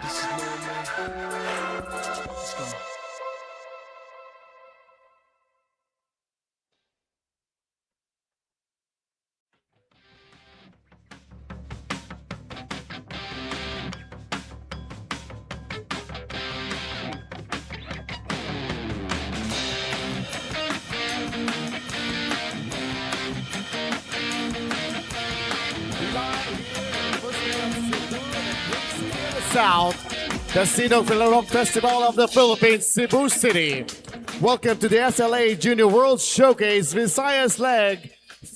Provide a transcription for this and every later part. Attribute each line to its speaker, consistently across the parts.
Speaker 1: This is normal. Let's go.
Speaker 2: South, the Sinag Rock Festival of the Philippines, Cebu City. Welcome to the SLA Junior World Showcase Visayas Leg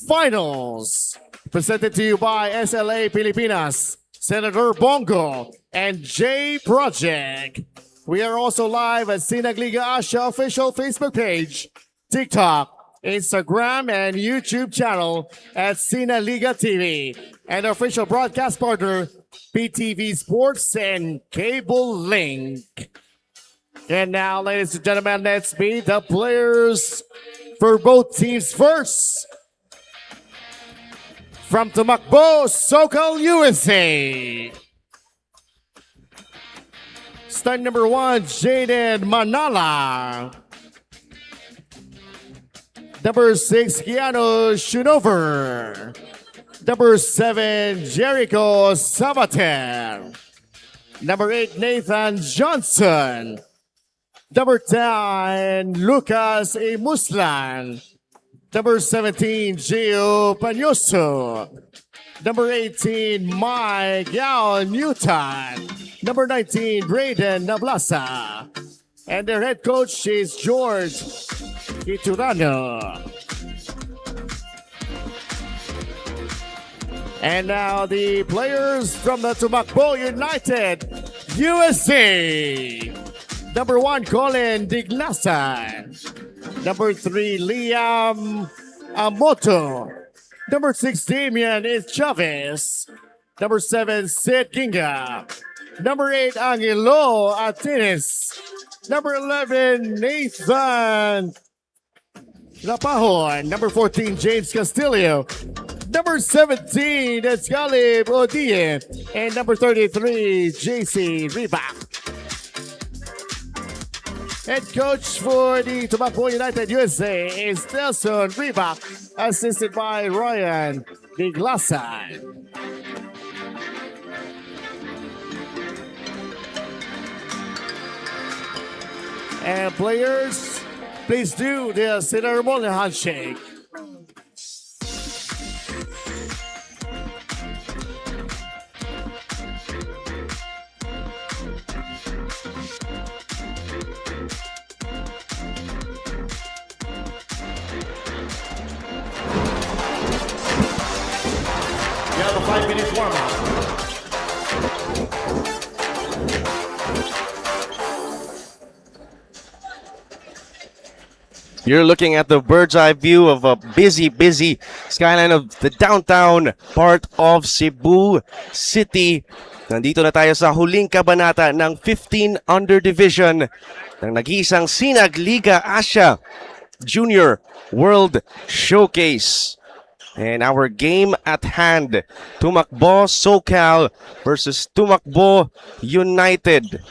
Speaker 2: Finals. Presented to you by SLA Pilipinas, Senator Bongo, and J Project. We are also live at Sinag Liga Asya official Facebook page, TikTok, Instagram, and YouTube channel at Sinag Liga TV, and official broadcast partner, PTV Sports and Cable Link. And now, ladies and gentlemen, let's meet the players for both teams first. From Tumakbo Socal, USA. Start number 1, Jaden Manala. Number 6, Keanu Schunover. Number 7, Jericho Sabater. Number 8, Nathan Johnson. Number 10, Lucas A. Muslan. Number 17, Gio Panyoso. Number 18, Mike Yao Newton. Number 19, Brayden Nablasa. And their head coach is George Iturano. And now the players from the Tumakbo United USA. Number 1, Colin Dignasan. Number 3, Liam Amoto. Number 6, Damian Chavez. Number 7, Sid Ginga. Number 8, Angelo Atines. Number 11, Nathan Lapahon. Number 14, James Castillo. Number 17, that's Galib Odie. And number 33, JC Ribak. Head coach for the Tumakbo United USA is Nelson Ribak, assisted by Ryan Diglasan. And players, please do the ceremonial handshake. You have a 5-minute warm-up.
Speaker 3: You're looking at the bird's eye view of a busy skyline of the downtown part of Cebu City. Nandito na tayo sa huling kabanata ng 15 under division ng nag-iisang Sinag Liga Asya Junior World Showcase. And our game at hand, Tumakbo Socal versus Tumakbo United.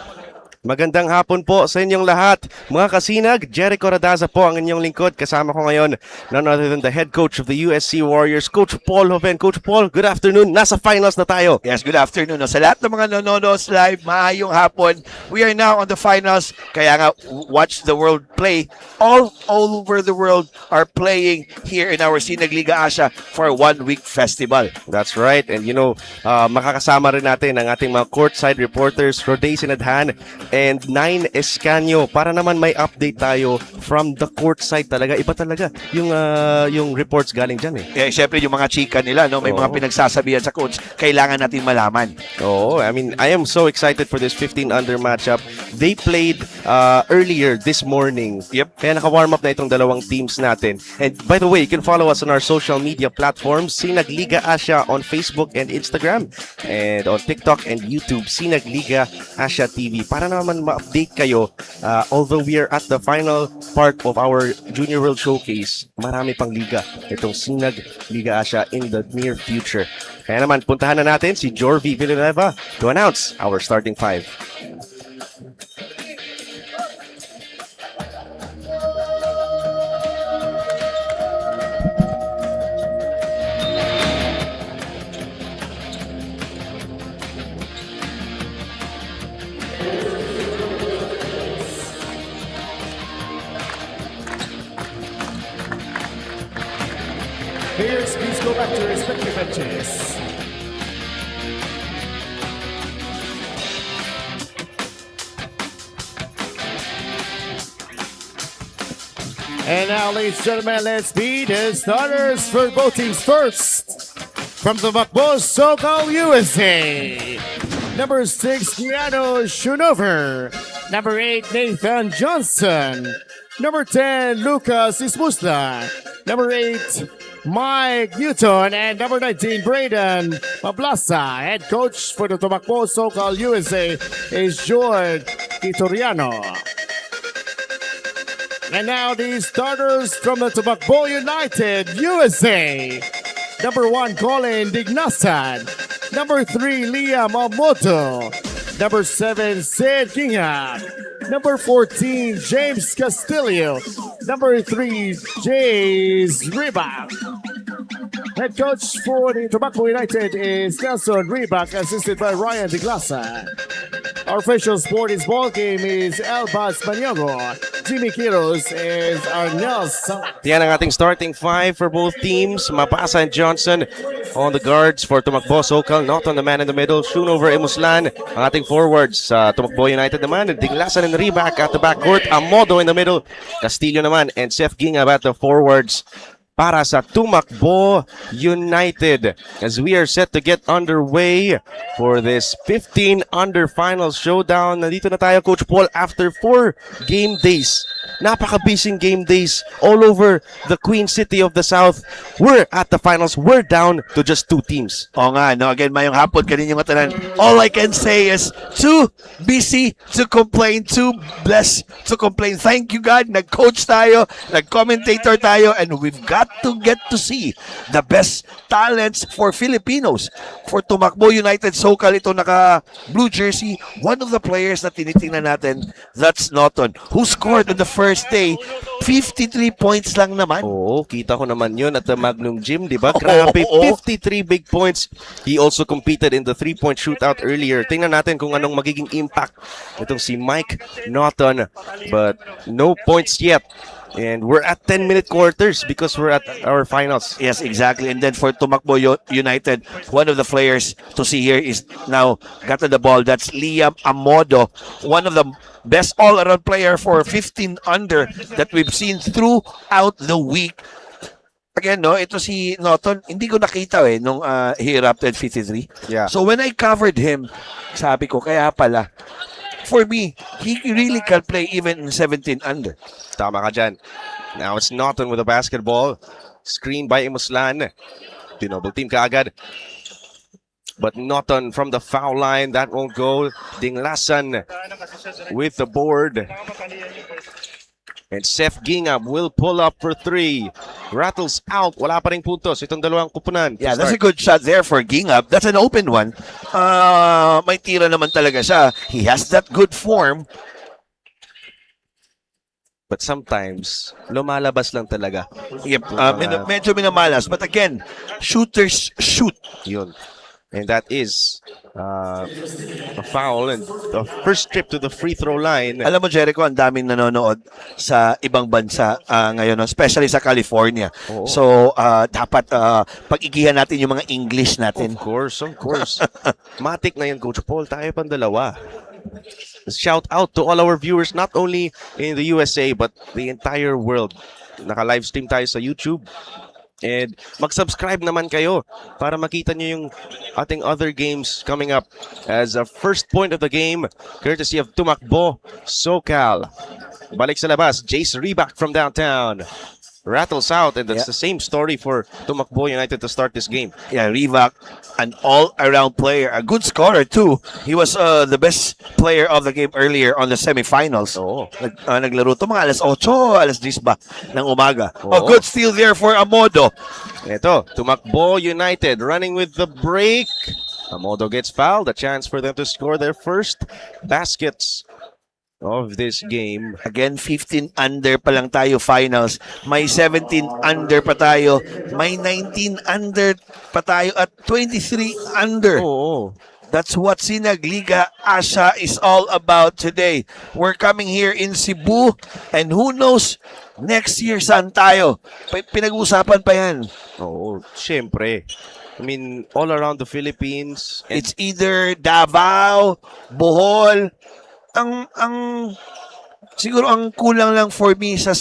Speaker 3: Magandang hapon po sa inyong lahat. Mga kasinag, Jericho Radaza po ang inyong lingkod. Kasama ko ngayon, none other than the head coach of the USC Warriors, Coach Paul Hoven. Coach Paul, good afternoon. Nasa finals na tayo.
Speaker 4: Yes, good afternoon. Sa lahat ng mga nanonood live, maayong hapon. We are now on the finals. Kaya nga, watch the world play. All over the world are playing here in our Sinag Liga Asya for a one-week festival.
Speaker 3: That's right. And you know, makakasama rin natin ang ating mga courtside reporters, Roday Sinadhan and 9 Escanio, para naman may update tayo from the courtside talaga. Iba talaga yung reports galing dyan eh.
Speaker 4: Siyempre yung mga chika nila, no? May mga pinagsasabihan sa coach, kailangan natin malaman.
Speaker 3: I mean, I am so excited for this 15 under matchup. They played earlier this morning.
Speaker 4: Yep.
Speaker 3: Kaya naka-warm up na itong dalawang teams natin. And by the way, you can follow us on our social media platforms, Sinag Liga Asya on Facebook and Instagram, and on TikTok and YouTube, Sinag Liga Asya TV, para naman ma-update kayo. Although we are at the final part of our Junior World Showcase, marami pang liga itong Sinag Liga Asya in the near future. Kaya naman, puntahan na natin si Jorvi Villanueva to announce our starting five.
Speaker 2: Players, please go back to your respective benches. And now, ladies and gentlemen, let's meet the starters for both teams first. From the Tumakbo Socal, USA. Number 6, Keanu Schunover. Number 8, Nathan Johnson. Number 10, Lucas Ismusla. Number 8, Mike Newton. And number 19, Braden Mablasa. Head coach for the Tumakbo Socal, USA is George Itoriano. And now the starters from the Tumakbo United, USA. Number 1, Colin Dignasan. Number 3, Liam Amoto. Number 7, Sid Kingham. Number 14, James Castillo. Number 3, Jays Ribak. Head coach for the Tumakbo United is Nelson Ribak, assisted by Ryan Diglasa. Our official sport is ball game is Elbas Manyogo. Jimmy Quiros is Arnel Salat.
Speaker 3: Yan ang ating starting five for both teams. Mapasa and Johnson on the guards for Tumakbo Socal. Not on the man in the middle. Schunover Emuslan. Ang ating forwards sa Tumakbo United naman. Diglasan and Ribak at the backcourt. Amodo in the middle. Castillo naman and Seth Gingham at the forwards para sa Tumakbo United. As we are set to get underway for this 15 under finals showdown. Nandito na tayo, Coach Paul, after 4 game days. Napaka-busy game days all over the Queen City of the South. We're at the finals. We're down to just 2 teams.
Speaker 4: Oo nga, no? Again, mayong hapon, kaninyong matanan. All I can say is, too busy to complain, too blessed to complain. Thank you, God. Nag-coach tayo, nag-commentator tayo, and we've got to get to see the best talents for Filipinos. For Tumakbo United Socal, ito naka-blue jersey, one of the players na tinitingnan natin, that's Norton, who scored on the first day, 53 points lang naman.
Speaker 3: Oo, kita ko naman yun at the Magnum Gym, di ba? Grabe, 53 big points. He also competed in the 3-point shootout earlier. Tingnan natin kung anong magiging impact itong si Mike Norton. But no points yet. And we're at 10-minute quarters because we're at our finals.
Speaker 4: Yes, exactly. And then for Tumakbo United, one of the players to see here is now got to the ball. That's Liam Amodo, one of the best all-around player for 15 under that we've seen throughout the week. Again, no, ito si Norton, hindi ko nakita nung he erupted 53.
Speaker 3: Yeah.
Speaker 4: So when I covered him, sabi ko, kaya pala, for me, he really can play even in 17 under.
Speaker 3: Tama ka dyan. Now it's Norton with a basketball. Screen by Imuslan. Tinouble team kaagad. But Norton from the foul line. That won't go. Dinglasan with the board. And Seth Gingham will pull up for 3. Rattles out. Wala pa ring puntos. Itong dalawang kupunan.
Speaker 4: Yeah, that's a good shot there for Gingham. That's an open one. May tira naman talaga siya. He has that good form.
Speaker 3: But sometimes, lumalabas lang talaga.
Speaker 4: Yep, medyo minamalas. But again, shooters shoot.
Speaker 3: Yun. And that is a foul and the first trip to the free throw line.
Speaker 4: Alam mo, Jericho, ang daming nanonood sa ibang bansa ngayon, especially sa California.
Speaker 3: Oo.
Speaker 4: So, dapat pag-igihan natin yung mga English natin.
Speaker 3: Of course. Matik na yan, Coach Paul. Tayo pang dalawa. Shout out to all our viewers, not only in the USA, but the entire world. Naka-live stream tayo sa YouTube. And mag-subscribe naman kayo para makita nyo yung ating other games coming up as a first point of the game, courtesy of Tumakbo Socal. Balik sa labas, Jace Reback from downtown. rattles out, and that's
Speaker 4: Yeah.
Speaker 3: the same story for Tumakbo United to start this game.
Speaker 4: Yeah, Rivak, an all-around player, a good scorer too. He was the best player of the game earlier on the semifinals.
Speaker 3: Oo.
Speaker 4: Naglaro to mga alas 8, alas 10 ba ng umaga.
Speaker 3: Oo.
Speaker 4: Good steal there for Amodo.
Speaker 3: Ito, Tumakbo United running with the break. Amodo gets fouled, a chance for them to score their first baskets of this game.
Speaker 4: Again, 15 under pa lang tayo finals. May 17 under pa tayo. May 19 under pa tayo at 23 under.
Speaker 3: Oo.
Speaker 4: That's what Sinag Liga Asya is all about today. We're coming here in Cebu and who knows next year saan tayo. Pinag-uusapan pa yan.
Speaker 3: Oo, syempre. I mean, all around the Philippines. And
Speaker 4: It's either Davao, Bohol. Siguro ang kulang lang for me sa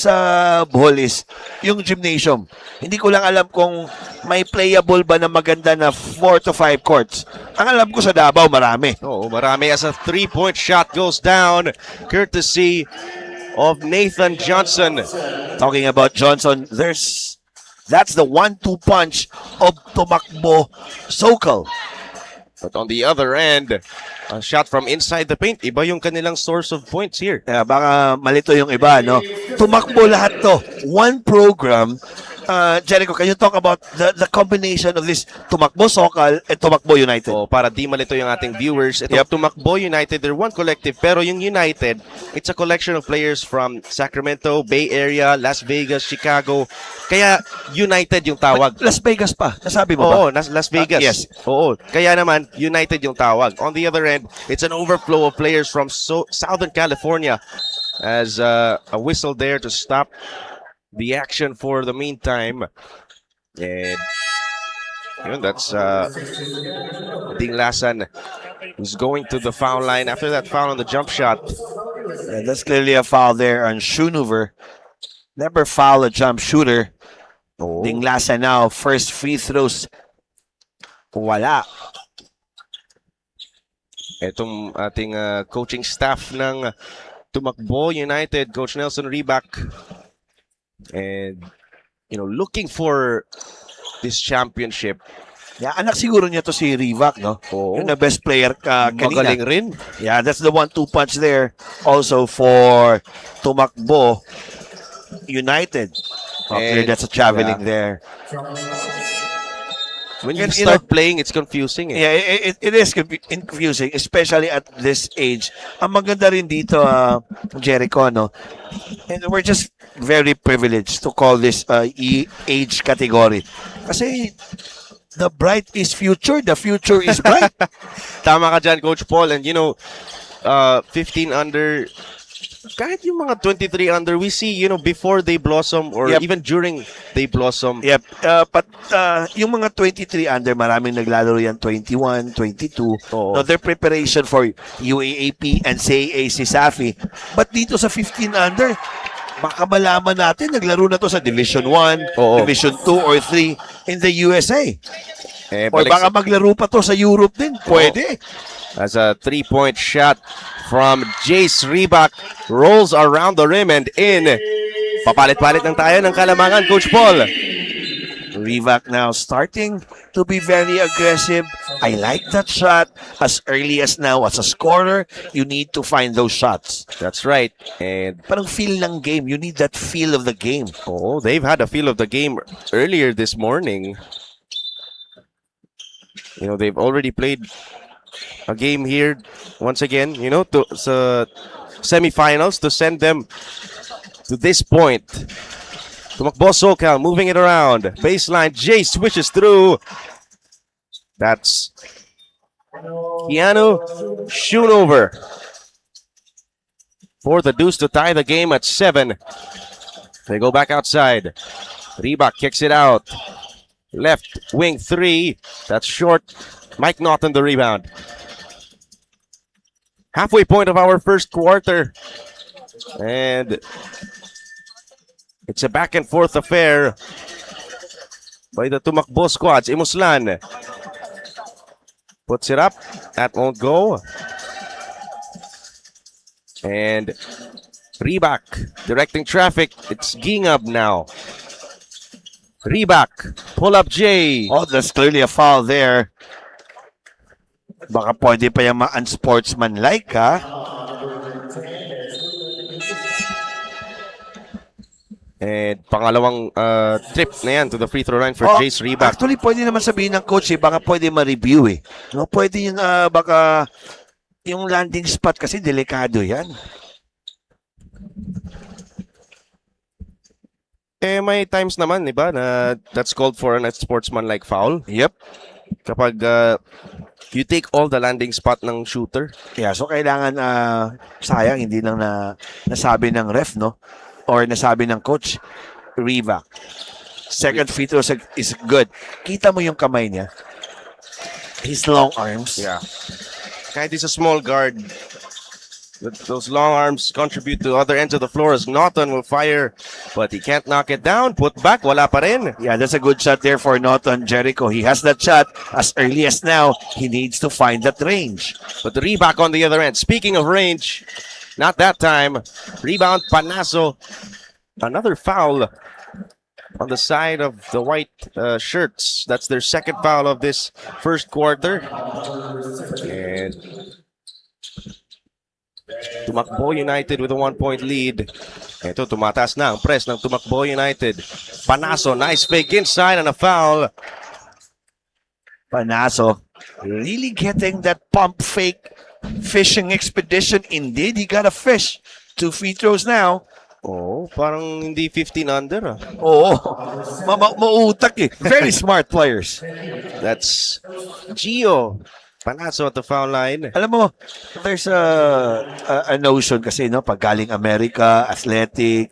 Speaker 4: Bohol is yung gymnasium. Hindi ko lang alam kung may playable ba na maganda na 4 to 5 courts. Ang alam ko sa Davao, marami.
Speaker 3: oh, marami as a three-point shot goes down, courtesy of Nathan Johnson.
Speaker 4: Talking about Johnson, that's the 1-2 punch of Tumakbo Socal.
Speaker 3: But on the other end, a shot from inside the paint. Iba yung kanilang source of points here.
Speaker 4: Baka malito yung iba, no? Tumakbo lahat to. One program. Jericho, can you talk about the combination of this Tumakbo Socal and Tumakbo United?
Speaker 3: So, para di malito yung ating viewers, itong Tumakbo United, they're one collective. Pero yung United, it's a collection of players from Sacramento, Bay Area, Las Vegas, Chicago. Kaya United yung tawag.
Speaker 4: Las Vegas pa. Nasabi mo ba?
Speaker 3: Oo, Las Vegas.
Speaker 4: Yes.
Speaker 3: Oo. Kaya naman, United yung tawag. On the other end, it's an overflow of players from Southern California as a whistle there to stop the action for the meantime. And yun, that's Dinglasan who's going to the foul line after that foul on the jump shot.
Speaker 4: Yeah, that's clearly a foul there on Schoonover. Never foul a jump shooter.
Speaker 3: Oh.
Speaker 4: Dinglasa now, first free throws. Wala.
Speaker 3: Itong ating coaching staff ng Tumakbo United, Coach Nelson Reback, and looking for this championship.
Speaker 4: Yeah, anak siguro niya to si Rivak, no?
Speaker 3: Oo.
Speaker 4: Yung na best player kanina.
Speaker 3: Magaling rin.
Speaker 4: Yeah, that's the 1-2 punch there. Also for Tumakbo United. Okay,
Speaker 3: And,
Speaker 4: that's a traveling there.
Speaker 3: When you
Speaker 4: And,
Speaker 3: start playing, it's confusing. Eh.
Speaker 4: Yeah, it is confusing, especially at this age. Ang maganda rin dito, Jericho, no? And we're just very privileged to call this age category. Kasi the bright is future, the future is bright.
Speaker 3: Tama ka dyan, Coach Paul. And 15 under, kahit yung mga 23 under, we see, before they blossom or
Speaker 4: Yep.
Speaker 3: even during they blossom.
Speaker 4: Yep. But yung mga 23 under, maraming naglalaro yan 21, 22.
Speaker 3: Oo.
Speaker 4: No, their preparation for UAAP and CAA si Safi. But dito sa 15 under, baka malaman natin, naglaro na to sa Division 1,
Speaker 3: Oo.
Speaker 4: Division 2 or 3 in the USA.
Speaker 3: Eh,
Speaker 4: Or
Speaker 3: balik
Speaker 4: baka maglaro pa to sa Europe din. Pwede.
Speaker 3: as a three-point shot from Jace Reback rolls around the rim and in. Papalit-palit lang tayo ng kalamangan, Coach Paul.
Speaker 4: Rivak now starting to be very aggressive. I like that shot. As early as now, as a scorer, you need to find those shots.
Speaker 3: That's right. And
Speaker 4: Parang feel ng game. You need that feel of the game.
Speaker 3: they've had a feel of the game earlier this morning. They've already played a game here once again, to sa semifinals to send them to this point. Tumakbo Socal moving it around. Baseline, Jay switches through. That's Keanu Schoonover for the Deuce to tie the game at 7. They go back outside. Reebok kicks it out. Left wing 3. That's short. Mike Naughton the rebound. Halfway point of our first quarter. And it's a back and forth affair by the Tumakbo squads. Imuslan puts it up. That won't go. And Reebok directing traffic. It's Gingab now. Reback. Pull up J.
Speaker 4: Oh, that's clearly a foul there. Baka pwede pa yung ma-unsportsmanlike, ha?
Speaker 3: And pangalawang trip na yan to the free throw line for
Speaker 4: Oh,
Speaker 3: Jay's reback.
Speaker 4: Actually, pwede naman sabihin ng coach, baka pwede ma-review, eh. No, pwede yung, baka, yung landing spot kasi delikado yan.
Speaker 3: May times naman, di ba, na that's called for an sportsman-like foul.
Speaker 4: Yep.
Speaker 3: Kapag you take all the landing spot ng shooter.
Speaker 4: Yeah, so kailangan, sayang, hindi lang nasabi ng ref, no? Or nasabi ng coach, reback. Second free throw is good. Kita mo yung kamay niya. His long arms.
Speaker 3: Yeah. Kahit he's a small guard, those long arms contribute to other ends of the floor as Norton will fire, but he can't knock it down. Put back, wala pa rin.
Speaker 4: Yeah, that's a good shot there for Norton Jericho. He has that shot as early as now. He needs to find that range.
Speaker 3: But the reback on the other end. Speaking of range, not that time. Rebound, Panaso. Another foul on the side of the white shirts. That's their second foul of this first quarter. And Tumakbo United with a 1-point lead. Ito, tumatas na ang press ng Tumakbo United. Panaso, nice fake inside and a foul.
Speaker 4: Panaso really getting that pump fake fishing expedition. Indeed, he got a fish. 2 free throws now.
Speaker 3: Oh, parang hindi 15 under.
Speaker 4: Oo. Mautak eh. Very smart players.
Speaker 3: That's Gio. Panaso at the foul line.
Speaker 4: Alam mo, there's a notion kasi, no, pag galing America, athletic,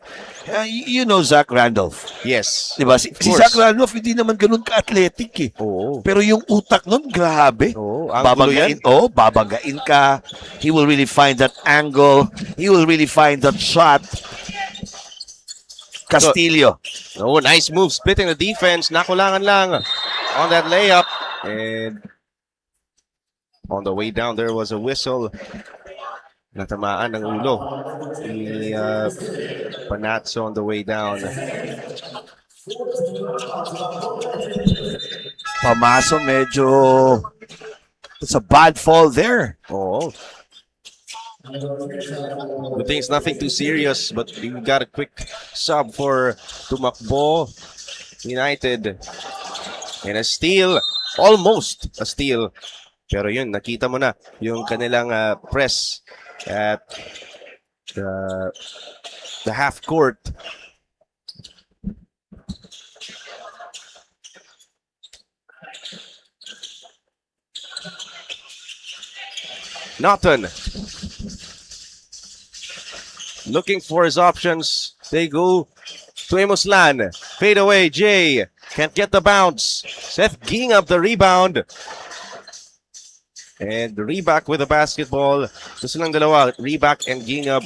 Speaker 4: you know Zach Randolph.
Speaker 3: Yes.
Speaker 4: Diba? Si
Speaker 3: course.
Speaker 4: Zach Randolph, hindi naman ganun ka-athletic eh.
Speaker 3: Oo.
Speaker 4: Pero yung utak nun, grabe.
Speaker 3: Oo, angulo yan.
Speaker 4: Babanggain ka. He will really find that angle. He will really find that shot. Castillo.
Speaker 3: Oh, nice move. Splitting the defense. Nakulangan lang on that layup. And on the way down, there was a whistle. Natamaan ng ulo ni Panazzo on the way down.
Speaker 4: Pamaso medyo it's a bad fall there.
Speaker 3: Oh. Good thing it's nothing too serious, but you got a quick sub for Tumakbo United. And a steal. Almost a steal. Pero yun, nakita mo na yung kanilang press at the half court. Norton looking for his options. They go to Emuslan. Fade away, Jay. Can't get the bounce. Seth Ging up the rebound. And Reback with the basketball. Ito silang dalawa, Reback and Gingab.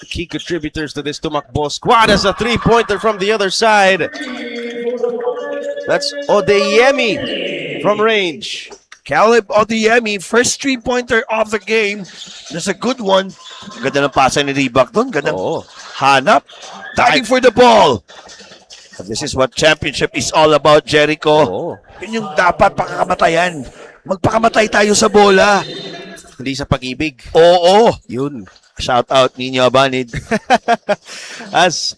Speaker 3: Key contributors to this Tumakbo squad as a three-pointer from the other side. That's Odeyemi from range.
Speaker 4: Caleb Odeyemi, first three-pointer of the game. That's a good one. Ganda ng pasa ni Reback doon. Ganda hanap. Diving for the ball. This is what championship is all about, Jericho. Yun yung dapat pakakamatayan. Magpakamatay tayo sa bola.
Speaker 3: Hindi sa pag-ibig.
Speaker 4: Oo.
Speaker 3: Yun.
Speaker 4: Shout out Nino Abanid.
Speaker 3: As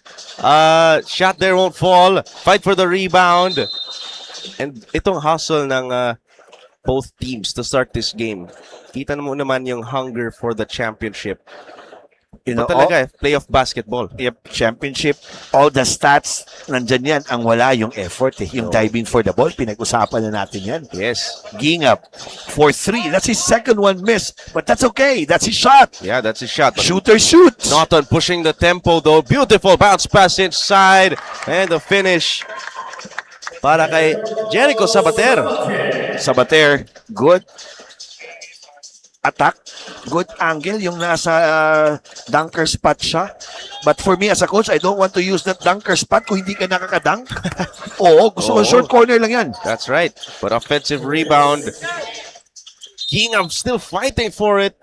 Speaker 3: shot there won't fall. Fight for the rebound. And itong hustle ng both teams to start this game. Kita mo naman yung hunger for the championship.
Speaker 4: You know,
Speaker 3: talaga, playoff basketball.
Speaker 4: Yep, championship, all the stats, nandyan yan. Ang wala yung effort eh. Yung diving for the ball, pinag-usapan na natin yan.
Speaker 3: Yes.
Speaker 4: Gingap for 3. That's his second one miss. But that's okay. That's his shot.
Speaker 3: Yeah, that's his shot.
Speaker 4: Shooter shoots.
Speaker 3: Norton pushing the tempo though. Beautiful bounce pass inside. And the finish para kay Jericho Sabater.
Speaker 4: Sabater, good attack, good angle, yung nasa dunker spot siya. But for me as a coach, I don't want to use that dunker spot kung hindi ka nakakadunk. Oo, gusto ko short corner lang yan.
Speaker 3: That's right. But offensive rebound. Gingham still fighting for it.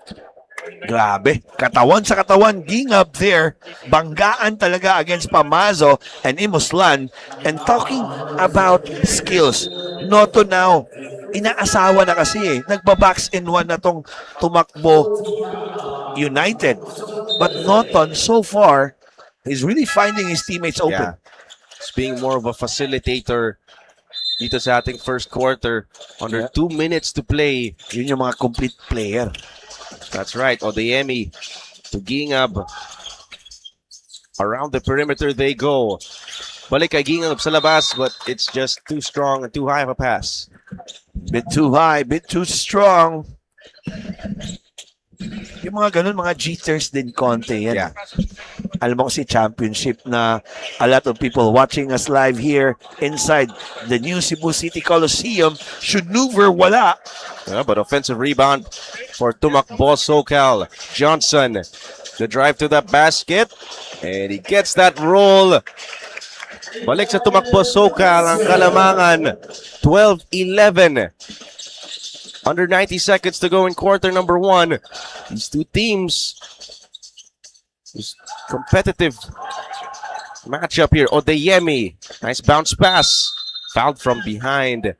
Speaker 4: Grabe. Katawan sa katawan. Gingab there. Banggaan talaga against Pamazo and Imuslan. And talking about skills. Noto now. Inaasawa na kasi eh. Nagbabox in one na tong Tumakbo United. But Noton, so far, is really finding his teammates open.
Speaker 3: Yeah. He's being more of a facilitator dito sa ating first quarter. Under 2 minutes to play.
Speaker 4: Yun yung mga complete player.
Speaker 3: That's right. Odeyemi to Gingab. Around the perimeter they go. Balik kay Gingab sa labas, but it's just too strong and too high of a pass.
Speaker 4: Bit too high, bit too strong. Yung mga ganun, mga jitters din konti yan.
Speaker 3: Yeah.
Speaker 4: Alam mo kasi championship na a lot of people watching us live here inside the new Cebu City Coliseum should maneuver wala.
Speaker 3: Yeah, but offensive rebound for Tumakbo Socal. Johnson, the drive to the basket, and he gets that roll. Balik sa Tumakbo Socal ang kalamangan. 12-11. Under 90 seconds to go in quarter number 1. These two teams, this competitive matchup here. Odeyemi, nice bounce pass. Fouled from behind.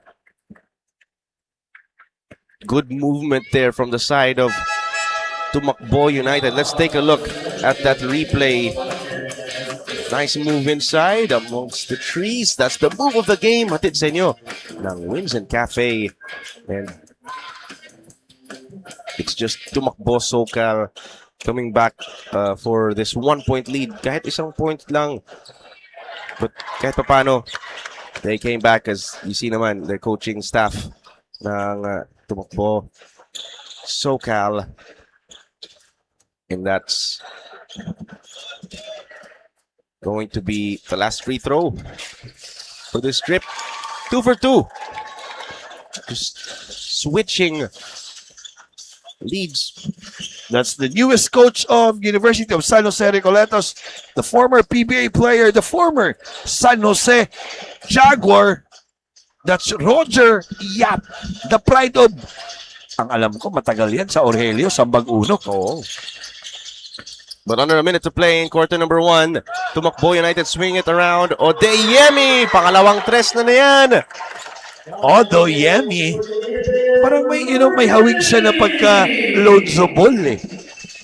Speaker 3: Good movement there from the side of Tumakbo United. Let's take a look at that replay. Nice move inside amongst the trees. That's the move of the game. Hatid sa inyo ng Wins and Cafe. And it's just Tumakbo Socal coming back for this 1-point lead. Kahit isang point lang. But kahit papano, they came back as you see naman, their coaching staff ng Tumakbo Socal. And that's going to be the last free throw for this trip. 2 for 2. Just switching leads.
Speaker 4: That's the newest coach of University of San Jose Recoletos, the former PBA player, the former San Jose Jaguar. That's Roger Yap, the pride of, ang alam ko, matagal yan sa Aurelio, Sambag Uno.
Speaker 3: Oh. But under a minute to play in quarter number 1. Tumakbo United swing it around. Odeyemi! Pangalawang tres na yan.
Speaker 4: Odeyemi. Parang may, may hawig siya na pagka-Lonzo Ball eh.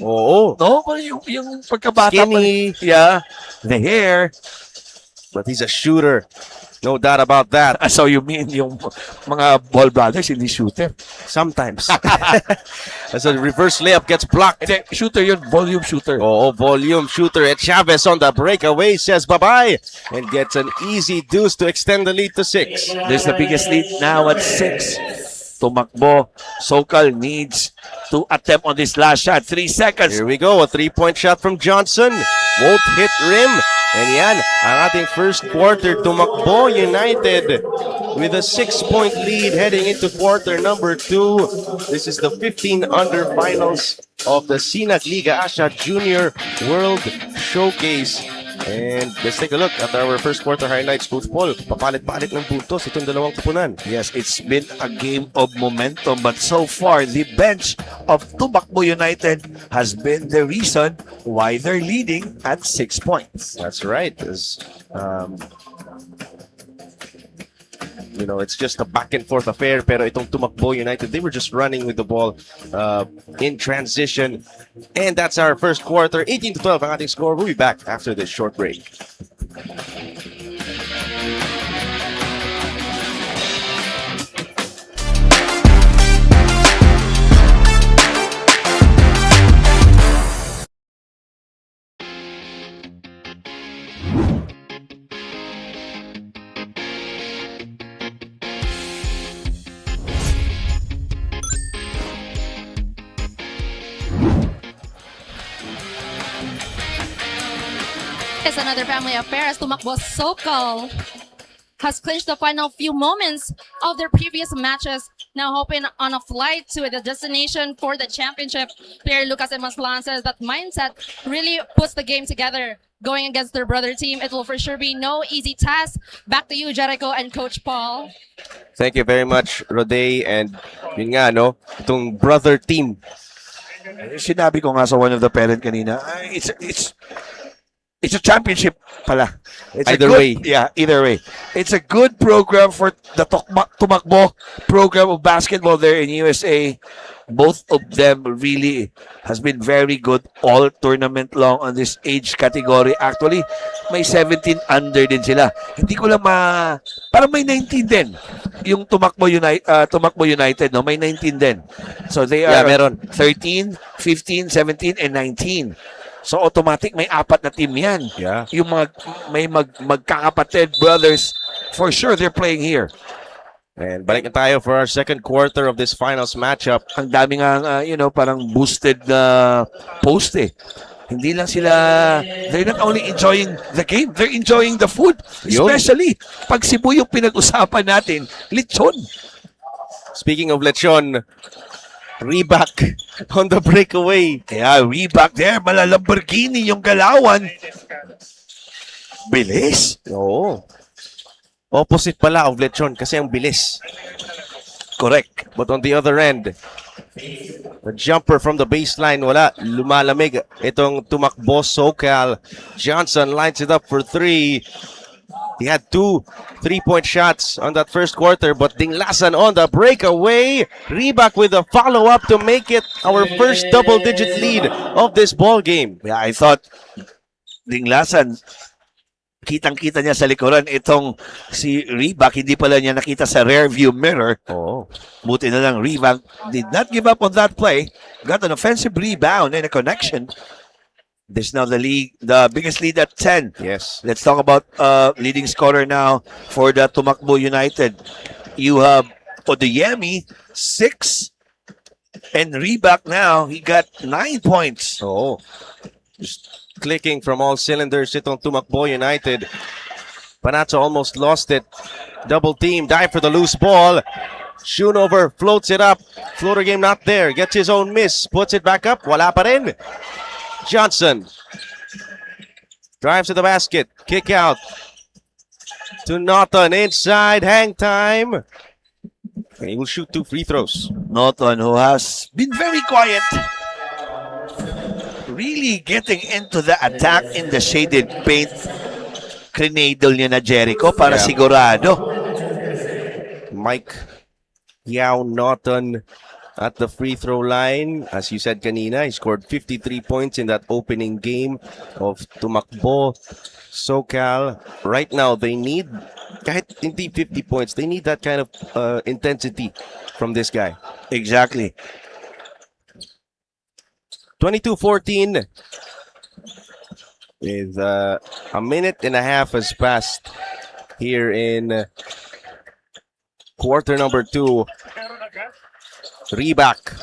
Speaker 3: Oo.
Speaker 4: No? Parang yung pagkabata
Speaker 3: Skinny.
Speaker 4: Yeah. The hair.
Speaker 3: But he's a shooter. No doubt about that.
Speaker 4: So you mean yung mga Ball brothers, hindi shooter?
Speaker 3: Sometimes. As a reverse layup gets blocked.
Speaker 4: Hindi, shooter yun, volume shooter.
Speaker 3: Oh, volume shooter. And Chavez on the breakaway says bye-bye. And gets an easy deuce to extend the lead to 6.
Speaker 4: There's the biggest lead now at 6. Tumakbo. Socal needs to attempt on this last shot. 3 seconds.
Speaker 3: Here we go. A 3-point shot from Johnson. Won't hit rim. And yan, ang ating first quarter. Tumakbo United with a 6-point lead heading into quarter number 2. This is the 15 under finals of the Sinag Liga Asya Junior World Showcase. And let's take a look at our first quarter highlights. Coach Paul, papalit-palit ng puntos itong dalawang kupunan.
Speaker 4: Yes, it's been a game of momentum, but so far, the bench of Tumakbo United has been the reason why they're leading at 6 points.
Speaker 3: That's right. You know, it's just a back and forth affair. Pero itong Tumakbo United, they were just running with the ball in transition. And that's our first quarter. 18-12 ang ating score. We'll be back after this short break.
Speaker 5: It's another family affair as Tumakbo Socal has clinched the final few moments of their previous matches, now hoping on a flight to the destination for the championship. Player Lucas Emaslan says that mindset really puts the game together. Going against their brother team, it will for sure be no easy task. Back to you, Jericho and Coach Paul.
Speaker 3: Thank you very much, Rode. And yun nga, no? Itong brother team
Speaker 4: Sinabi ko nga sa one of the parent kanina, it's a championship pala. It's
Speaker 3: Either
Speaker 4: a good,
Speaker 3: way.
Speaker 4: Yeah, either way. It's a good program for the Tumakbo program of basketball there in USA. Both of them really has been very good all tournament long on this age category. Actually, may 17 under din sila. Hindi ko lang parang may 19 din. Yung Tumakbo United, no, may 19 din. So they
Speaker 3: Yeah,
Speaker 4: are
Speaker 3: meron.
Speaker 4: 13, 15, 17 and 19. So automatic may apat na team yan.
Speaker 3: Yeah.
Speaker 4: Yung magkakapatid brothers, for sure they're playing here.
Speaker 3: And balik na tayo for our second quarter of this finals matchup.
Speaker 4: Ang dami nga, parang boosted na post eh. Hindi lang sila, they're not only enjoying the game, they're enjoying the food.
Speaker 3: Yun.
Speaker 4: Especially, pag Cebu yung pinag-usapan natin, lechon.
Speaker 3: Speaking of lechon, Reebok on the breakaway.
Speaker 4: Kaya Reebok there, Lamborghini yung galawan. Bilis.
Speaker 3: Oo. Opposite pala of lechon kasi ang bilis.
Speaker 4: Correct.
Speaker 3: But on the other end, the jumper from the baseline, wala. Lumalamig itong Tumakbo Socal. Johnson lines it up for three. He had 2 3-point shots on that first quarter, but Dinglasan on the breakaway. Reebok with a follow-up to make it our first double-digit lead of this ball game.
Speaker 4: Yeah, I thought Dinglasan, kitang-kita niya sa likuran itong si Reebok, hindi pala niya nakita sa rear view mirror.
Speaker 3: Oh.
Speaker 4: Buti na lang Reebok did not give up on that play. Got an offensive rebound and a connection. This is now the biggest lead at 10.
Speaker 3: Yes.
Speaker 4: Let's talk about leading scorer now for the Tumakbo United. You have Odeyemi, 6. And Reebok now, he got 9 points.
Speaker 3: Oh. Just clicking from all cylinders itong Tumakbo United. Panatso almost lost it. Double team, dive for the loose ball. Schoonover floats it up. Floater game not there. Gets his own miss. Puts it back up. Wala pa rin. Johnson drives to the basket. Kick out to Norton. Inside. Hang time. And he will shoot 2 free throws.
Speaker 4: Norton, who has been very quiet, really getting into the attack in the shaded paint. Crenadle niya na Jericho para
Speaker 3: Yeah.
Speaker 4: sigurado.
Speaker 3: Mike Yao Norton at the free throw line. As you said kanina, he scored 53 points in that opening game of Tumakbo Socal. Right now, they need, kahit hindi 50 points, they need that kind of intensity from this guy.
Speaker 4: Exactly.
Speaker 3: 22-14. With a minute and a half has passed here in quarter number 2. Reebok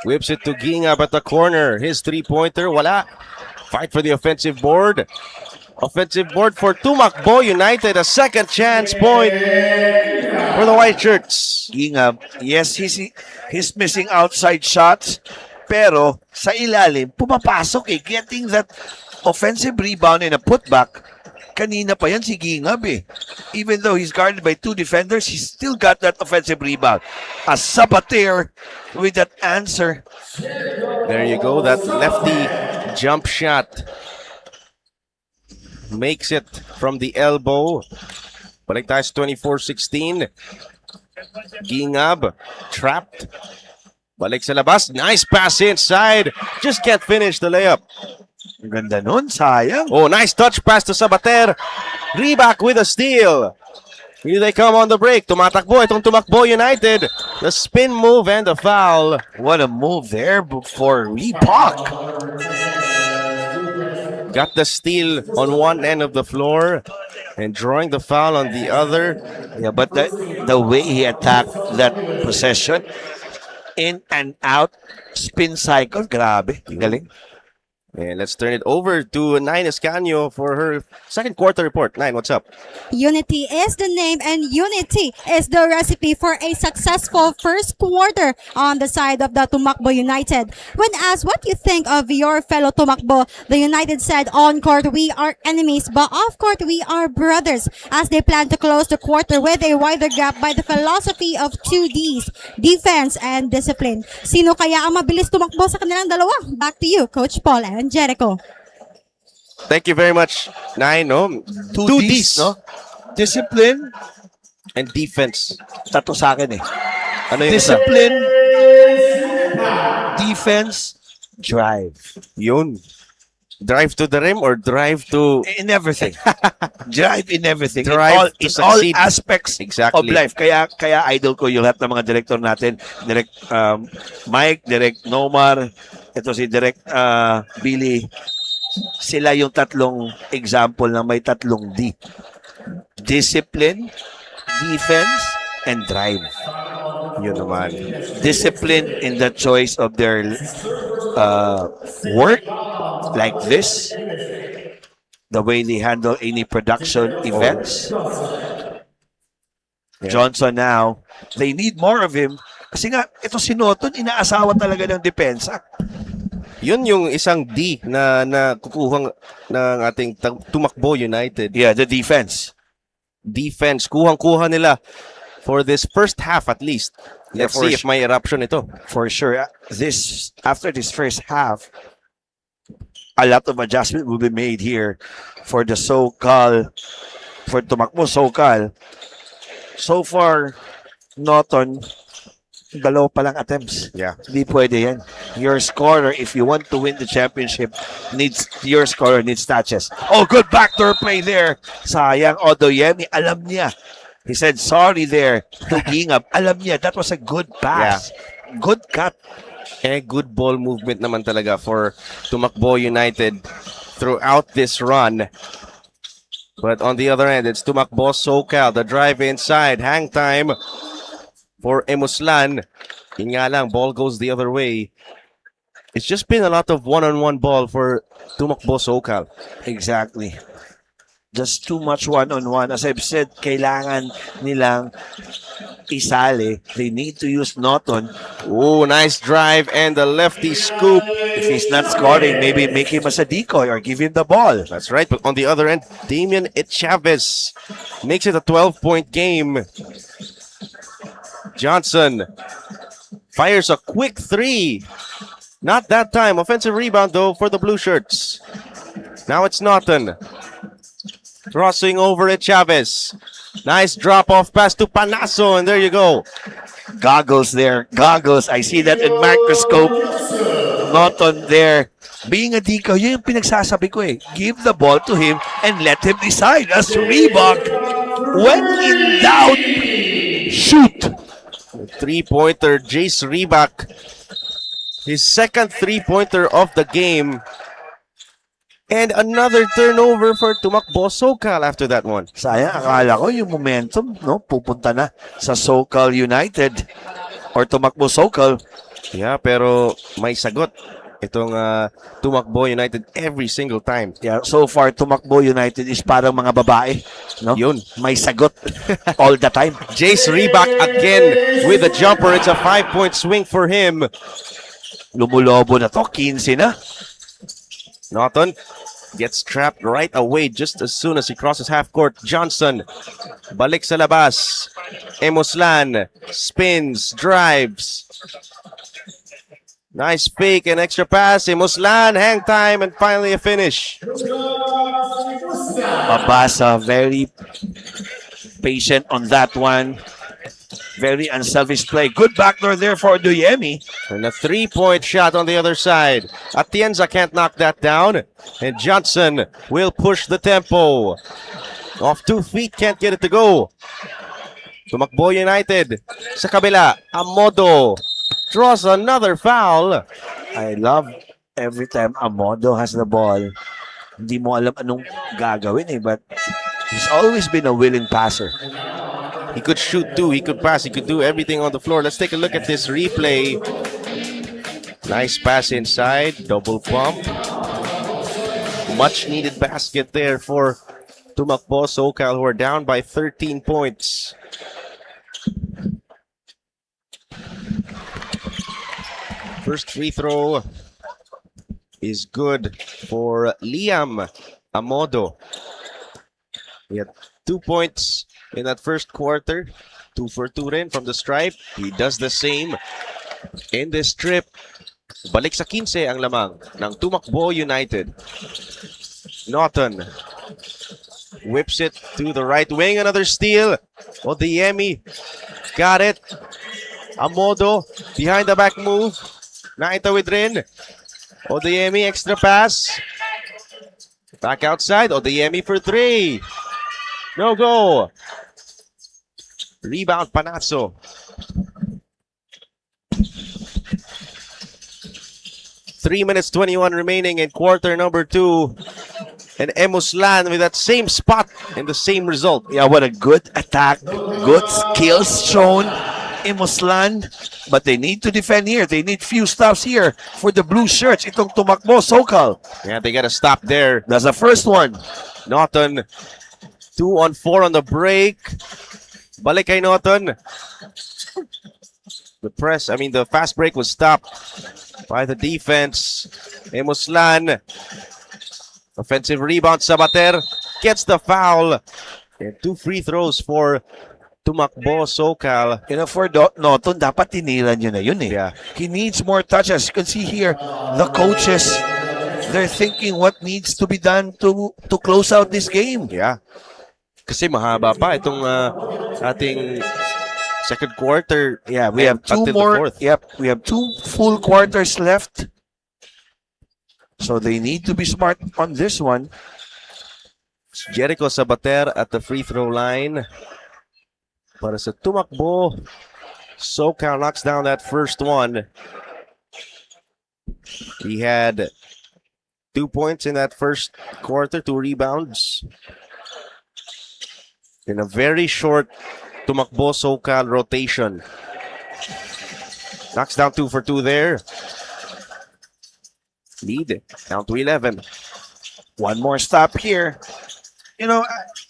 Speaker 3: whips it to Ginga at the corner. His three-pointer, wala. Fight for the offensive board. Offensive board for Tumakbo United. A second chance point for the white shirts.
Speaker 4: Ginga, yes, he's missing outside shots, pero sa ilalim, pumapasok eh. Getting that offensive rebound and a putback. Kanina pa yan si Gingab eh. Even though he's guarded by 2 defenders, he's still got that offensive rebound. A saboteur with that answer.
Speaker 3: There you go. That lefty jump shot makes it from the elbow. Balik tayo sa 24-16. Gingab trapped. Balik sa labas. Nice pass inside. Just can't finish the layup.
Speaker 4: Ang ganda nun, sayang.
Speaker 3: Oh, nice touch pass to Sabater. Reebok with a steal. Here they come on the break. Tumatakbo itong Tumakbo United. The spin move and the foul.
Speaker 4: What a move there for Reebok.
Speaker 3: Got the steal on one end of the floor and drawing the foul on the other.
Speaker 4: Yeah, but the way he attacked that possession, in and out, spin cycle, grabe. Galing.
Speaker 3: And let's turn it over to Nine Escanio for her second quarter report. Nine, what's up?
Speaker 6: Unity is the name and unity is the recipe for a successful first quarter on the side of the Tumakbo United. When asked what you think of your fellow Tumakbo, the United said on court we are enemies but off court we are brothers as they plan to close the quarter with a wider gap by the philosophy of 2Ds, defense and discipline. Sino kaya ang mabilis tumakbo sa kanilang dalawa? Back to you, Coach Paul and Jericho.
Speaker 3: Thank you very much, Nine. No?
Speaker 4: Two Ds, no? Discipline,
Speaker 3: And defense.
Speaker 4: tato sa akin eh.
Speaker 3: Ano yung isa?
Speaker 4: Discipline, defense, drive.
Speaker 3: Yun. Drive to the rim or drive to...
Speaker 4: In everything. Drive in everything.
Speaker 3: Drive to
Speaker 4: in all
Speaker 3: succeed.
Speaker 4: aspects
Speaker 3: Exactly.
Speaker 4: of life. Kaya idol ko yung lahat ng mga director natin. Direct Mike, Direct Nomar, ito si Direct Billy. Sila yung tatlong example na may tatlong D. Discipline, defense, and drive.
Speaker 3: Yun naman.
Speaker 4: Discipline in the choice of their work, like this, the way they handle any production events. Johnson now, they need more of him. Kasi nga, ito si Noton, inaasawa talaga ng depensa.
Speaker 3: Yun yung isang D na kukuhang ng ating Tumakbo United.
Speaker 4: Yeah, the defense.
Speaker 3: Defense, kuhang-kuha nila for this first half at least. Let's
Speaker 4: Yeah, for
Speaker 3: see if may eruption ito.
Speaker 4: For sure. After this first half, a lot of adjustment will be made here for the Socal, for Tumakbo Socal. So far, Noton, dalawa pa lang attempts.
Speaker 3: Yeah.
Speaker 4: Hindi pwede yan. Your scorer, if you want to win the championship, your scorer needs touches. Oh, good backdoor play there. Sayang, Odoyemi, alam niya. He said, sorry there to Gingab. Alam niya, that was a good pass. Good cut.
Speaker 3: Eh, good ball movement naman talaga for Tumakbo United throughout this run. But on the other end, it's Tumakbo Socal. The drive inside. Hang time for Emuslan. Yun nga lang, ball goes the other way. It's just been a lot of one-on-one ball for Tumakbo Socal.
Speaker 4: Exactly. Just too much one-on-one. As I've said, kailangan nilang isali. They need to use Noton.
Speaker 3: Oh, nice drive and the lefty scoop.
Speaker 4: If he's not scoring, maybe make him as a decoy or give him the ball.
Speaker 3: That's right, but on the other end, Damian Chavez makes it a 12-point game. Johnson fires a quick three. Not that time. Offensive rebound, though, for the Blue Shirts. Now it's Norton. Crossing over at Chavez. Nice drop-off pass to Panaso, and there you go.
Speaker 4: Goggles there. Goggles. I see that in microscope. Norton there. Being a decoy, yun yung pinagsasabi ko eh. Give the ball to him and let him decide. As Reebok, when in doubt, shoot.
Speaker 3: Three-pointer, Jace Reebok. His second three-pointer of the game. And another turnover for Tumakbo Socal after that one.
Speaker 4: Sayang, akala ko yung momentum, no, pupunta na sa Socal United or Tumakbo Socal.
Speaker 3: Yeah, pero may sagot itong Tumakbo United every single time.
Speaker 4: Yeah, so far, Tumakbo United is parang mga babae. No?
Speaker 3: Yun.
Speaker 4: May sagot all the time.
Speaker 3: Jace Reebok again with a jumper. It's a 5-point swing for him.
Speaker 4: Lumulobo na to, 15 na.
Speaker 3: Norton gets trapped right away just as soon as he crosses half court. Johnson, balik sa labas. Emuslan spins, drives. Nice fake and extra pass. Emuslan, hang time, and finally a finish.
Speaker 4: Mabasa, very patient on that one. Very unselfish play. Good backdoor there for Duyemi.
Speaker 3: And a 3-point shot on the other side. Atienza can't knock that down. And Johnson will push the tempo. Off 2 feet, can't get it to go. Tumakbo United. Sa kabila, Amodo draws another foul.
Speaker 4: I love every time Amodo has the ball. Hindi mo alam anong gagawin eh, but he's always been a willing passer.
Speaker 3: He could shoot too, he could pass, he could do everything on the floor. Let's take a look at this replay. Nice pass inside, double pump. much needed basket there for Tumakbo Socal, who are down by 13 points. First free throw is good for Liam Amodo. He had 2 points in that first quarter. 2 for 2 rin from the stripe. He does the same in this trip. Balik sa 15 ang lamang ng Tumakbo United. Norton whips it to the right wing. Another steal. Odiemi got it. Amodo behind the back move. Naitawid rin. Odiemi extra pass. Back outside. Odiemi for 3. No go. Rebound Panazzo. 3 minutes 21 remaining in quarter number 2. And Emuslan with that same spot and the same result.
Speaker 4: Yeah, what a good attack. Good skills shown in Muslan. But they need to defend here. They need few stops here for the blue shirts. Itong Tumakbo Socal.
Speaker 3: Yeah, they got to stop there.
Speaker 4: That's the first one.
Speaker 3: Norton, 2 on 4 on the break. Balik kay Norton. The fast break was stopped by the defense. Emuslan. Offensive rebound. Sabater gets the foul. And 2 free throws for Tumakbo Socal.
Speaker 4: For Norton, dapat tinilan nyo na yun eh.
Speaker 3: Yeah.
Speaker 4: He needs more touches. You can see here, the coaches, they're thinking what needs to be done to close out this game.
Speaker 3: Yeah. Kasi mahaba pa itong ating second quarter.
Speaker 4: Yeah, we have 2
Speaker 3: until the
Speaker 4: more.
Speaker 3: fourth.
Speaker 4: Yep, we have 2 full quarters left. So they need to be smart on this one.
Speaker 3: Jericho Sabater at the free throw line. Para sa Tumakbo, Socal knocks down that first one. He had 2 points in that first quarter, 2 rebounds. In a very short Tumakbo Socal rotation. Knocks down 2 for 2 there. Lead down to 11.
Speaker 4: One more stop here.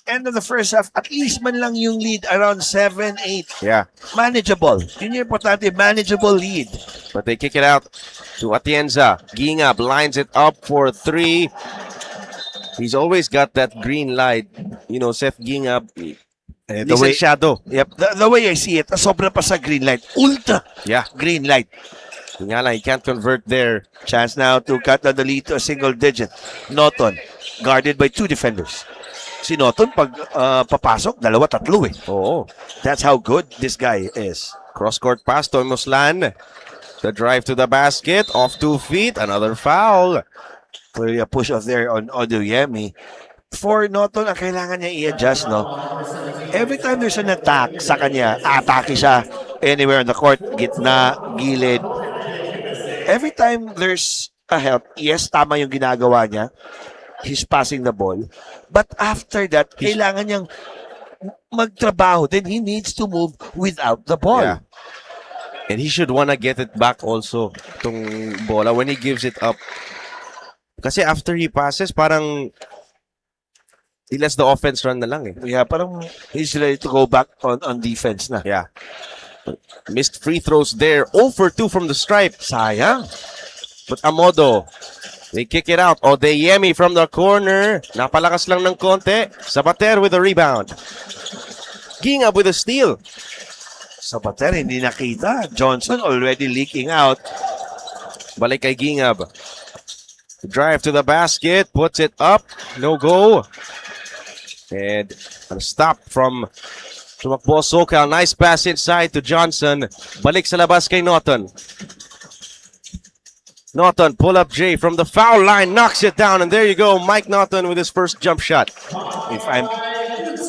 Speaker 4: End of the first half, at least man lang yung lead around 7-8.
Speaker 3: Yeah,
Speaker 4: Manageable. Yun yung importante, manageable lead.
Speaker 3: but they kick it out to Atienza. Gingab lines it up for 3. He's always got that green light. Seth Gingab,
Speaker 4: The way,
Speaker 3: shadow.
Speaker 4: yep, the way I see it, sobra pa sa green light. Ultra
Speaker 3: Yeah,
Speaker 4: green light.
Speaker 3: nga lang, he can't convert there.
Speaker 4: Chance now to cut down the lead to a single digit. Norton, guarded by 2 defenders. Si Norton, pag papasok, 2-3 eh.
Speaker 3: Oo.
Speaker 4: That's how good this guy is.
Speaker 3: Cross-court pass to Muslan. The drive to the basket. Off 2 feet. Another foul.
Speaker 4: Clearly a push off there on Odoyemi. For Norton, ang kailangan niya i-adjust, no? Every time there's an attack sa kanya, atake siya anywhere on the court, gitna, gilid. Every time there's a help, yes, tama yung ginagawa niya. He's passing the ball. But after that, kailangan niyang magtrabaho. Then he needs to move without the ball.
Speaker 3: Yeah. And he should wanna get it back also, itong bola, when he gives it up. Kasi after he passes, parang he lets the offense run na lang eh.
Speaker 4: Yeah, parang he's ready to go back on defense na.
Speaker 3: Yeah. Missed free throws there. 0 for 2 from the stripe.
Speaker 4: Sayang.
Speaker 3: But Amodo, they kick it out. Odeyemi from the corner. Napalakas lang ng konti. Sabater with a rebound. Gingab with a steal.
Speaker 4: Sabater, hindi nakita. Johnson already leaking out.
Speaker 3: Balik kay Gingab. Drive to the basket. Puts it up. No go. And a stop from Tumakbo Socal. Nice pass inside to Johnson. Balik sa labas kay Norton. Norton, pull up Jay from the foul line, knocks it down, and there you go, Mike Norton with his first jump shot.
Speaker 4: If I'm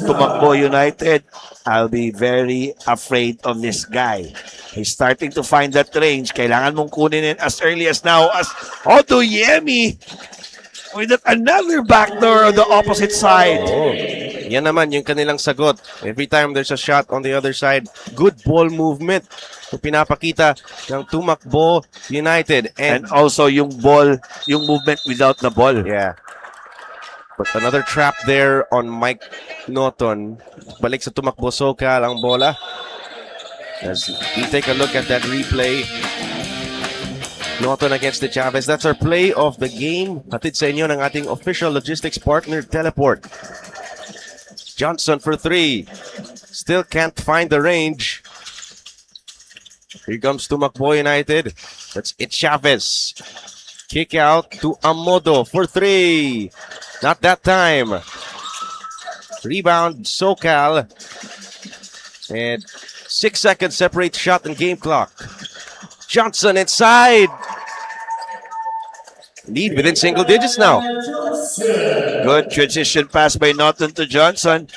Speaker 4: Tumakbo United, I'll be very afraid of this guy. He's starting to find that range. Kailangan mong kunin it as early as now as Odoyemi with another backdoor on the opposite side.
Speaker 3: Oh, yan naman yung kanilang sagot. Every time there's a shot on the other side, good ball movement. Ito pinapakita ng Tumakbo United.
Speaker 4: And also yung ball, yung movement without the ball.
Speaker 3: Yeah. But another trap there on Mike Norton. Balik sa Tumakbo Socal ang bola. As we take a look at that replay. Norton against the Chavez. That's our play of the game. Hatid sa inyo ng ating official logistics partner, Teleport. Johnson for three. Still can't find the range. Here comes Tumakbo United. That's it, Chavez. Kick out to Amodo for three. Not that time. Rebound, Socal. And 6 seconds separate shot and game clock. Johnson inside. Lead within single digits now.
Speaker 4: Good transition pass by Norton to Johnson.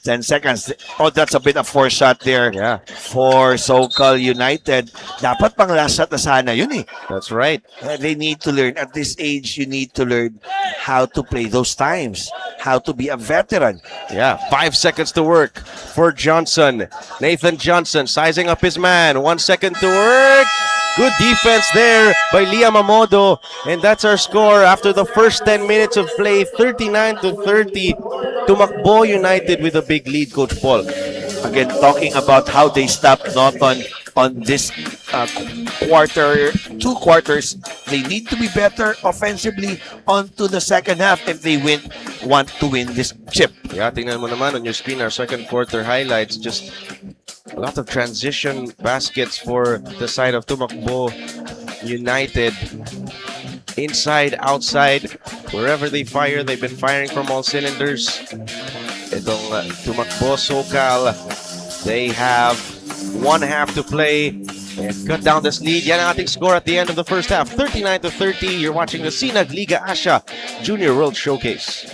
Speaker 4: 10 seconds. Oh, that's a bit of force shot there.
Speaker 3: Yeah,
Speaker 4: For Socal United. Dapat pang last shot na sana yun eh.
Speaker 3: that's right.
Speaker 4: They need to learn. At this age, you need to learn how to play those times. How to be a veteran.
Speaker 3: Yeah, 5 seconds to work for Johnson. Nathan Johnson sizing up his man. 1 second to work. Good defense there by Liam Amodo. And that's our score after the first 10 minutes of play. 39-30. Tumakbo United with a big lead, Coach Paul.
Speaker 4: Again, talking about how they stopped Norton on this two quarters. They need to be better offensively onto the second half if they want to win this chip.
Speaker 3: Yeah, tingnan mo naman on your screen our second quarter highlights. Just a lot of transition baskets for the side of Tumakbo United. Inside, outside, wherever they fire, they've been firing from all cylinders. Itong Tumakbo Socal, they have 1 half to play and cut down this lead. Yan ang ating score at the end of the first half. 39-30. You're watching the Sinag Liga Asya Junior World Showcase.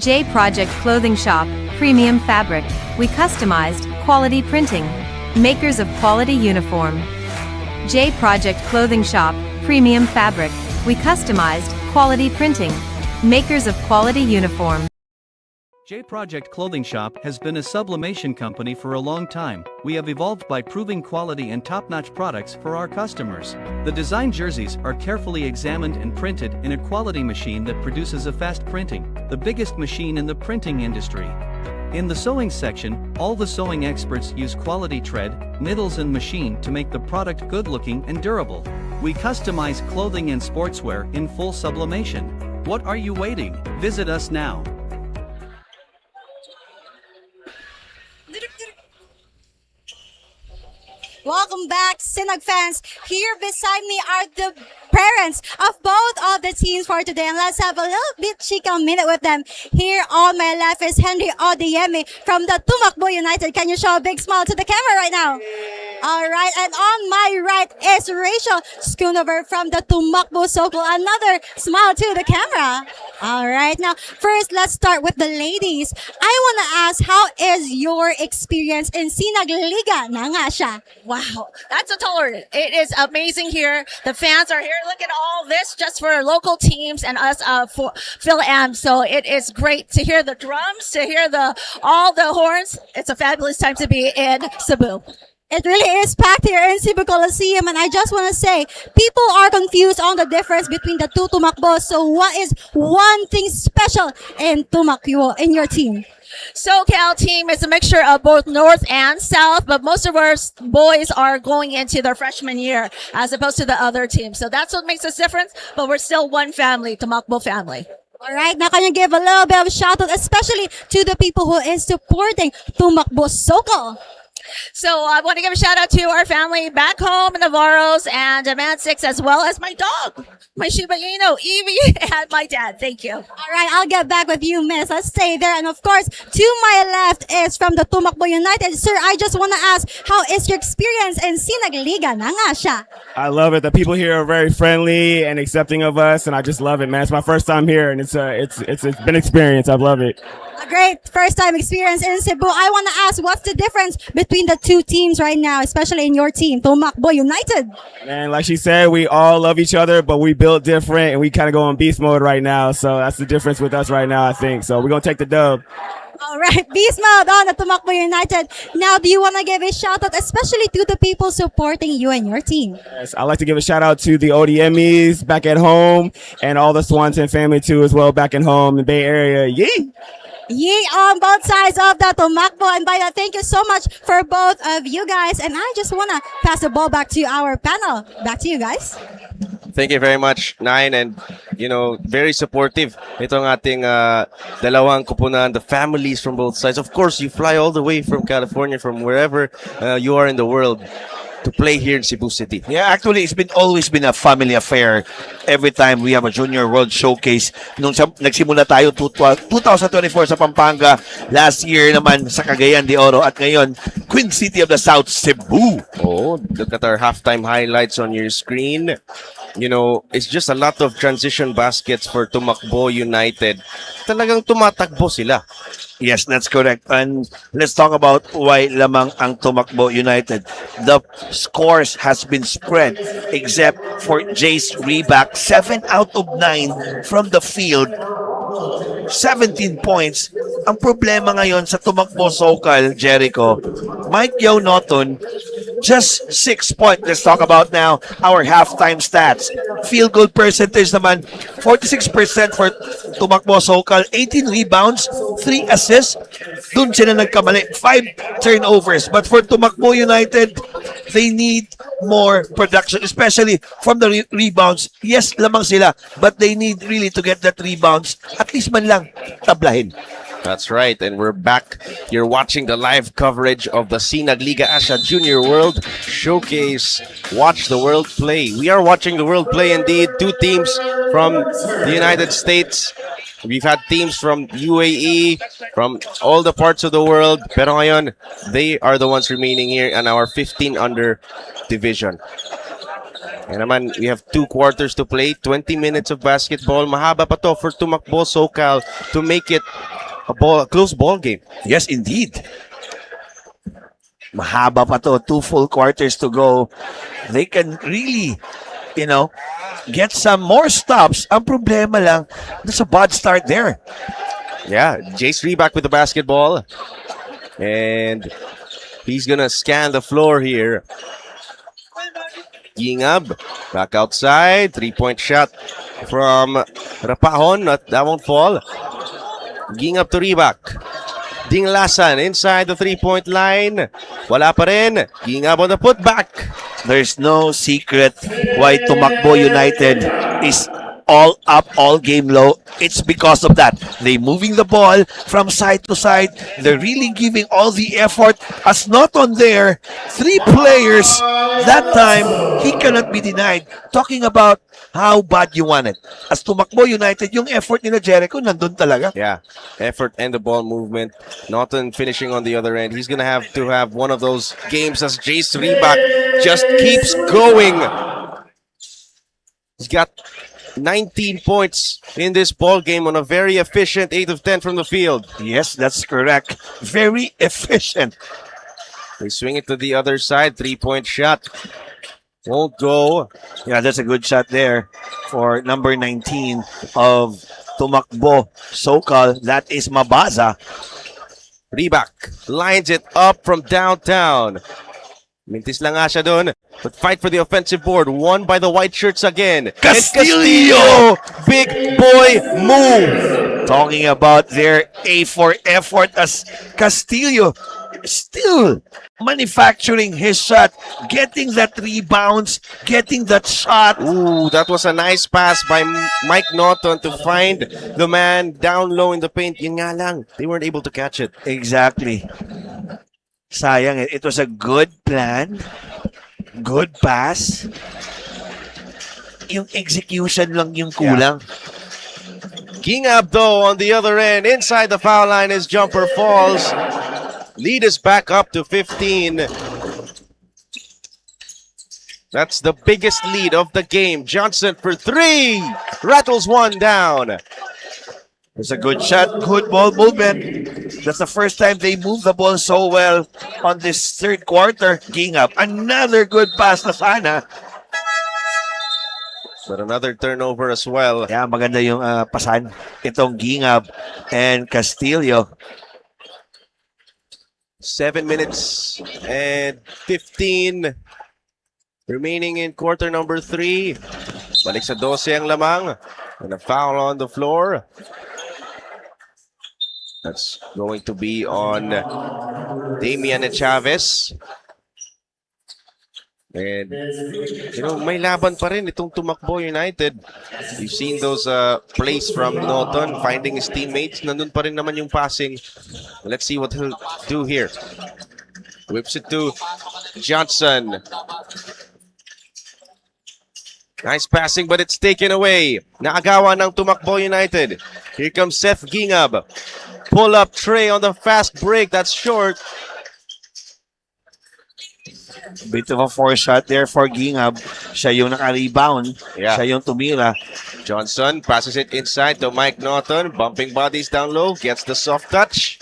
Speaker 7: J Project Clothing Shop, Premium Fabric. We customized, quality printing. Makers of quality uniform. J Project Clothing Shop, Premium Fabric. We customized, quality printing. Makers of quality uniform.
Speaker 8: J Project Clothing Shop has been a sublimation company for a long time. We have evolved by proving quality and top-notch products for our customers. The design jerseys are carefully examined and printed in a quality machine that produces a fast printing, the biggest machine in the printing industry. In the sewing section, all the sewing experts use quality thread, needles and machine to make the product good-looking and durable. We customize clothing and sportswear in full sublimation. What are you waiting? Visit us now.
Speaker 6: Welcome back, Sinag fans. Here beside me are the parents of both of the teams for today. And let's have a little bit chica minute with them. Here on my left is Henry Odeyemi from the Tumakbo United. Can you show a big smile to the camera right now? All right. And on my right is Rachel Schoonover from the Tumakbo Socal. Another smile to the camera. All right. Now, first, let's start with the ladies. I want to ask, how is your experience in Sinag Liga ng Asya?
Speaker 5: Wow, that's a tolerant. It is amazing here. The fans are here. Look at all this just for local teams and us for Phil Am. So it is great to hear the drums, to hear all the horns. It's a fabulous time to be in Cebu.
Speaker 6: It really is packed here in Cebu Coliseum, and I just want to say, people are confused on the difference between the two Tumakbo. So what is one thing special in Tumakbo, in your team?
Speaker 5: SoCal team is a mixture of both North and South, but most of our boys are going into their freshman year as opposed to the other teams. So that's what makes us different, but we're still one family, Tumakbo family.
Speaker 6: All right, now can you give a little bit of a shout out, especially to the people who is supporting Tumakbo Socal?
Speaker 9: So I want to give a shout out to our family back home in Navarros and Man 6, as well as my dog, my Shiba Inu, Evie, and my dad. Thank you.
Speaker 6: All right, I'll get back with you, miss. Let's stay there. And of course, to my left is from the Tumakbo United. Sir, I just want to ask, how is your experience in Sinag Liga ng Asya?
Speaker 10: I love it. The people here are very friendly and accepting of us, and I just love it, man. It's my first time here, and it's been an experience. I love it.
Speaker 6: A great first-time experience in Cebu. I want to ask, what's the difference between the two teams right now, especially in your team, Tumakbo United?
Speaker 10: Man, like she said, we all love each other, but we built different, and we kind of go in beast mode right now. So that's the difference with us right now, I think. So we're gonna take the dub.
Speaker 6: All right, beast mode on the Tumakbo United. Now, do you want to give a shout out, especially to the people supporting you and your team?
Speaker 10: Yes, I'd like to give a shout out to the ODMEs back at home, and all the Swanton family too as well back at home in the Bay Area. Yee!
Speaker 6: Yee on both sides of the Tumakbo. And by that, thank you so much for both of you guys. And I just want to pass the ball back to our panel. Back to you guys.
Speaker 3: Thank you very much, Nine, and very supportive. Ito ang ating dalawang kupunan, the families from both sides. Of course, you fly all the way from California, from wherever you are in the world, to play here in Cebu City.
Speaker 4: Yeah, actually, it's always been a family affair. Every time we have a Junior World Showcase. Nung nagsimula tayo 2024 sa Pampanga, last year naman sa Cagayan de Oro, at ngayon, Queen City of the South, Cebu.
Speaker 3: Oh, look at our halftime highlights on your screen. It's just a lot of transition baskets for Tumakbo United. Talagang tumatakbo sila.
Speaker 4: Yes, that's correct. And let's talk about why lamang ang Tumakbo United. The scores has been spread except for Jace Reback. 7 out of 9 from the field. 17 points. Ang problema ngayon sa Tumakbo Socal, Jericho, Mike Yao Noton, just 6 points. Let's talk about now our halftime stats. Field goal percentage naman, 46% for Tumakbo Socal, 18 rebounds, 3 assists. Doon sila nagkamali, 5 turnovers. But for Tumakbo United, they need more production, especially from the rebounds. Yes, lamang sila, but they need really to get that rebounds. At least man lang, tablahin.
Speaker 3: That's right, and we're back. You're watching the live coverage of the Sinag Liga Asya Junior World Showcase. Watch the world play. We are watching the world play indeed. 2 teams from the United States. We've had teams from UAE, from all the parts of the world. Pero ngayon, they are the ones remaining here in our 15 under division. And naman, we have 2 quarters to play. 20 minutes of basketball. Mahaba pa to for Tumakbo Socal to make it a close ball game.
Speaker 4: Yes, indeed. Mahaba pa to. 2 full quarters to go. They can really, get some more stops. Ang problema lang, there's a bad start there.
Speaker 3: Yeah, Jace Reback with the basketball. And he's gonna scan the floor here. Gingab, back outside. 3-point shot from Rapahon. That won't fall. Gingab to Reback. Dinglasan inside the 3-point line. Wala pa rin. Gingab on the putback.
Speaker 4: There's no secret why Tumakbo United is all up, all game low. It's because of that. They moving the ball from side to side. They're really giving all the effort. As not on there, 3 players. That time, he cannot be denied. Talking about how bad you want it. As Tumakbo United, yung effort nila Jericho, nandun talaga.
Speaker 3: Yeah, effort and the ball movement. Norton finishing on the other end. He's going to have one of those games as Jace Reback just keeps going. He's got 19 points in this ball game on a very efficient 8 of 10 from the field.
Speaker 4: Yes, that's correct. Very efficient.
Speaker 3: They swing it to the other side. 3-point shot. Won't go.
Speaker 4: Yeah, that's a good shot there for number 19 of Tumakbo Socal. That is Mabaza.
Speaker 3: Reback lines it up from downtown. Mintis lang nga siya dun. But fight for the offensive board. Won by the white shirts again.
Speaker 4: Castillo!
Speaker 3: Big boy move.
Speaker 4: Talking about their A for effort as Castillo still manufacturing his shot, getting that rebounds, getting that shot.
Speaker 3: Ooh, that was a nice pass by Mike Norton to find the man down low in the paint. Yun nga lang, they weren't able to catch it.
Speaker 4: Exactly. Sayang, it was a good plan, good pass. Yung execution lang yung kulang.
Speaker 3: Gingab, though, on the other end, inside the foul line, his jumper falls. Lead is back up to 15. That's the biggest lead of the game. Johnson for three. Rattles one down.
Speaker 4: It's a good shot, good ball movement. That's the first time they moved the ball so well on this third quarter. Gingab, another good pass na sana.
Speaker 3: But another turnover as well.
Speaker 4: Yeah, maganda yung pasan. Itong Gingab and Castillo.
Speaker 3: 7 minutes and 15 remaining in quarter number 3. Balik sa 12 ang lamang. And a foul on the floor. That's going to be on Damian Chavez. And, may laban pa rin itong Tumakbo United. You've seen those plays from Norton, finding his teammates. Nandun pa rin naman yung passing. Let's see what he'll do here. Whips it to Johnson. Nice passing, but it's taken away. Naagawa ng Tumakbo United. Here comes Seth Gingab. Pull-up tray on the fast break. That's short.
Speaker 4: Bit of a force shot there for Gingab. Siya yung naka-rebound.
Speaker 3: Yeah.
Speaker 4: Siya yung tumira.
Speaker 3: Johnson passes it inside to Mike Norton. Bumping bodies down low. Gets the soft touch.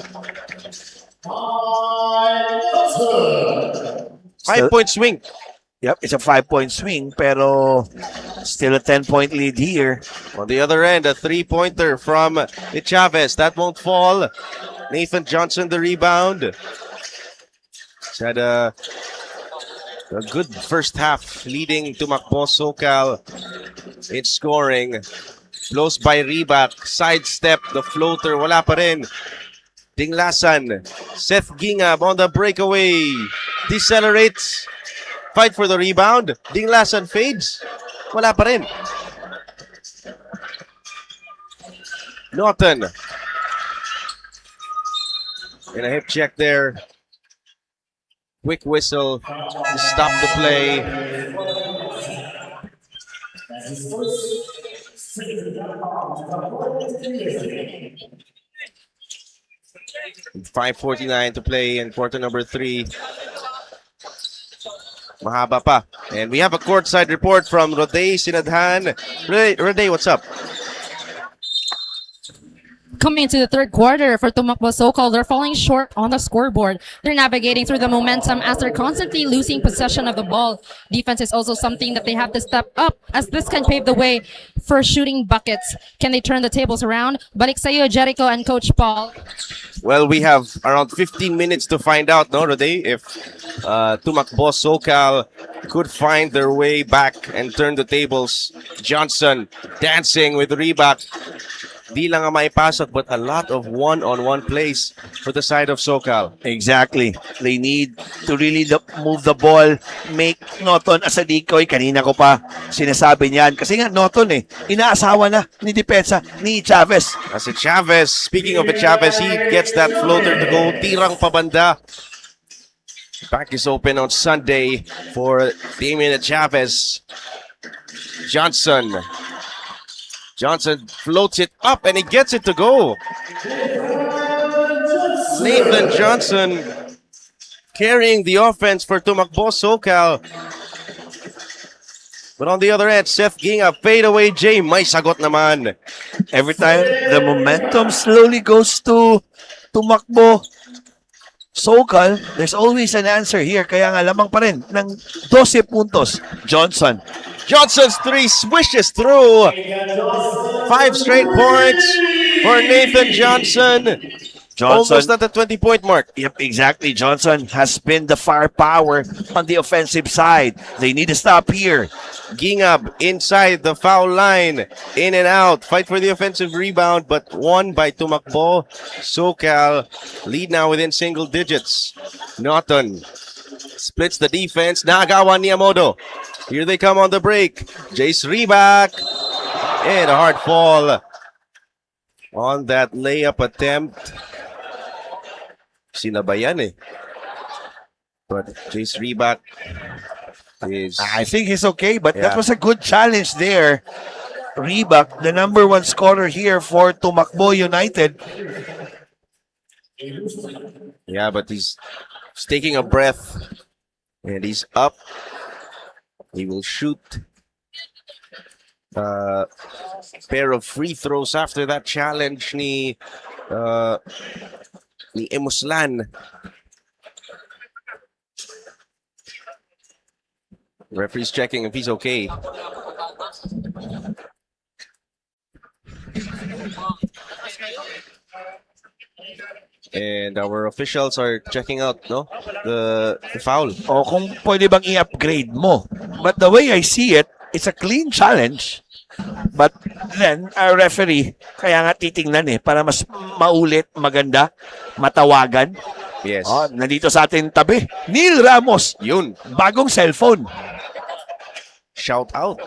Speaker 3: 5-point swing.
Speaker 4: Yep, it's a 5-point swing, pero still a 10-point lead here.
Speaker 3: On the other end, a three-pointer from Chavez. That won't fall. Nathan Johnson, the rebound. He's had a good first half, leading Tumakbo Socal in scoring. Blows by Reebok. Sidestep, the floater. Wala pa rin. Dinglasan. Seth Gingab on the breakaway. Decelerates. Fight for the rebound. Dinglasan fades. Wala pa rin. Norton. And a hip check there. Quick whistle to stop the play. And 5:49 to play in quarter number 3. Mahaba pa. And we have a courtside report from Roday Sinadhan. Roday, what's up?
Speaker 5: Coming into the third quarter for Tumakbo Socal, they're falling short on the scoreboard. They're navigating through the momentum as they're constantly losing possession of the ball. Defense is also something that they have to step up, as this can pave the way for shooting buckets. Can they turn the tables around? Balik sa'yo, Jericho and Coach Paul.
Speaker 3: Well, we have around 15 minutes to find out, no, Roday, if Tumakbo Socal could find their way back and turn the tables. Johnson dancing with Reebok. Di lang nga maipasok, but a lot of one-on-one plays for the side of Socal.
Speaker 4: Exactly. They need to really move the ball, make Norton as a decoy. Kanina ko pa sinasabi niyan. Kasi nga Norton inaasawa na ni depensa ni Chavez.
Speaker 3: As Chavez, speaking of Chavez, he gets that floater to go tirang pabanda. Back is open on Sunday for Damian Chavez. Johnson floats it up and he gets it to go. Nathan Johnson carrying the offense for Tumakbo Socal. But on the other end, Seth Gingab, fade away Jay, may sagot naman.
Speaker 4: Every time the momentum slowly goes to Tumakbo Socal, there's always an answer here. Kaya nga lamang pa rin ng 12 puntos.
Speaker 3: Johnson's three swishes through. 5 straight points for Nathan Johnson. Almost at the 20-point mark.
Speaker 4: Yep, exactly. Johnson has been the firepower on the offensive side. They need to stop here.
Speaker 3: Gingab inside the foul line. In and out. Fight for the offensive rebound, but won by Tumakbo Socal. Lead now within single digits. Norton splits the defense. Nagawa Niyamoto. Here they come on the break. Jace Reebok. And a hard fall on that layup attempt. Sinabayan But Jace Reebok is...
Speaker 4: I think he's okay, but that
Speaker 3: Yeah.
Speaker 4: was a good challenge there. Reebok, the number one scorer here for Tumakbo United.
Speaker 3: Yeah, but he's taking a breath. And he's up. He will shoot pair of free throws after that challenge ni Emuslan. Referee's checking if he's okay. And our officials are checking out, no, the foul.
Speaker 4: O kung pwede bang i-upgrade mo. But the way I see it, it's a clean challenge. But then, our referee, kaya nga titingnan para mas maulit, maganda, matawagan.
Speaker 3: Yes.
Speaker 4: Oh, nandito sa ating tabi, Neil Ramos.
Speaker 3: Yun.
Speaker 4: Bagong cellphone.
Speaker 3: Shout out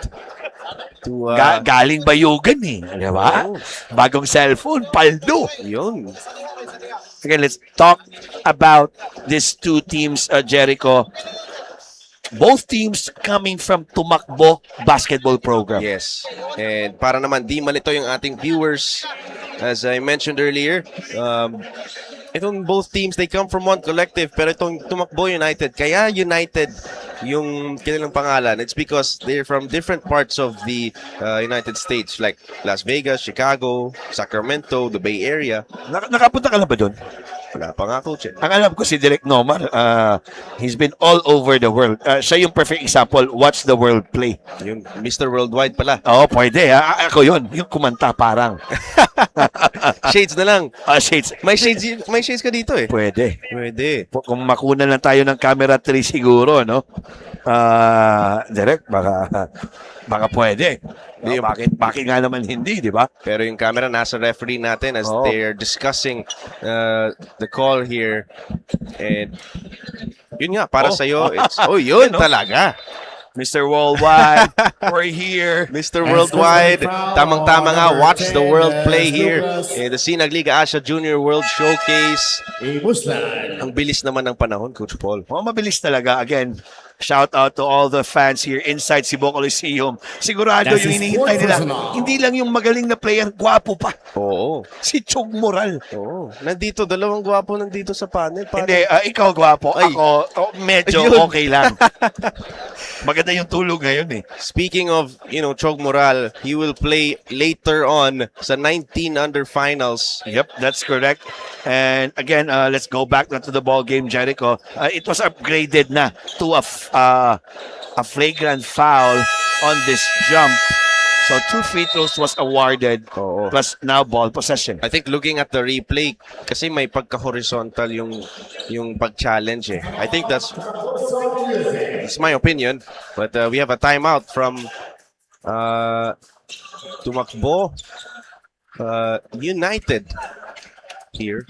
Speaker 3: to
Speaker 4: Galing Bayugan di ba?
Speaker 3: Oh.
Speaker 4: Bagong cellphone, paldo.
Speaker 3: Yun.
Speaker 4: Again, let's talk about these two teams, Jericho. Both teams coming from Tumakbo basketball program.
Speaker 3: Yes. And para naman di malito yung ating viewers, as I mentioned earlier, itong both teams, they come from one collective, pero itong Tumakbo United, kaya United yung kanilang pangalan, it's because they're from different parts of the United States, like Las Vegas, Chicago, Sacramento, the Bay Area.
Speaker 4: Nakapunta ka na ba doon?
Speaker 3: Wala pa nga, coach.
Speaker 4: Ang alam ko si Direk Nomar, he's been all over the world. Siya yung perfect example, watch the world play.
Speaker 3: Yung Mr. Worldwide pala.
Speaker 4: Oo, pwede. Ako yun, yung kumanta parang.
Speaker 3: Shades na lang.
Speaker 4: Shades.
Speaker 3: May shades ka dito eh.
Speaker 4: Pwede.
Speaker 3: Pwede.
Speaker 4: Kung makunan lang tayo ng camera 3 siguro, no? Direk, baka pwede. No, bakit nga naman hindi, di ba?
Speaker 3: Pero yung camera nasa referee natin as they're discussing the call here. And yun nga, para sa'yo, it's, yun talaga.
Speaker 4: Mr. Worldwide, we're here.
Speaker 3: Mr. Worldwide, tamang-tama nga, watch the world play here in the Sinag Liga Asya Junior World Showcase. Ang bilis naman ng panahon, Coach Paul.
Speaker 4: Mabilis talaga. Again, shout out to all the fans here inside Cebu Coliseum. Sigurado yung hinihintay nila. Hindi lang yung magaling na player, gwapo pa.
Speaker 3: Oo.
Speaker 4: Si Chog Moral.
Speaker 3: Oo. Nandito, dalawang gwapo nandito sa panel.
Speaker 4: Hindi, ikaw gwapo.
Speaker 3: Ay.
Speaker 4: Ako, medyo
Speaker 3: Ayun.
Speaker 4: okay lang. Maganda yung tulog ngayon
Speaker 3: Speaking of, Chog Moral, he will play later on sa 19 under finals.
Speaker 4: Yep, that's correct. And again, let's go back to the ball game, Jericho. It was upgraded na to a flagrant foul on this jump. So 2 free throws was awarded plus now ball possession.
Speaker 3: I think looking at the replay, kasi may pagka-horizontal yung pag-challenge I think that's my opinion. But we have a timeout from Tumakbo United here.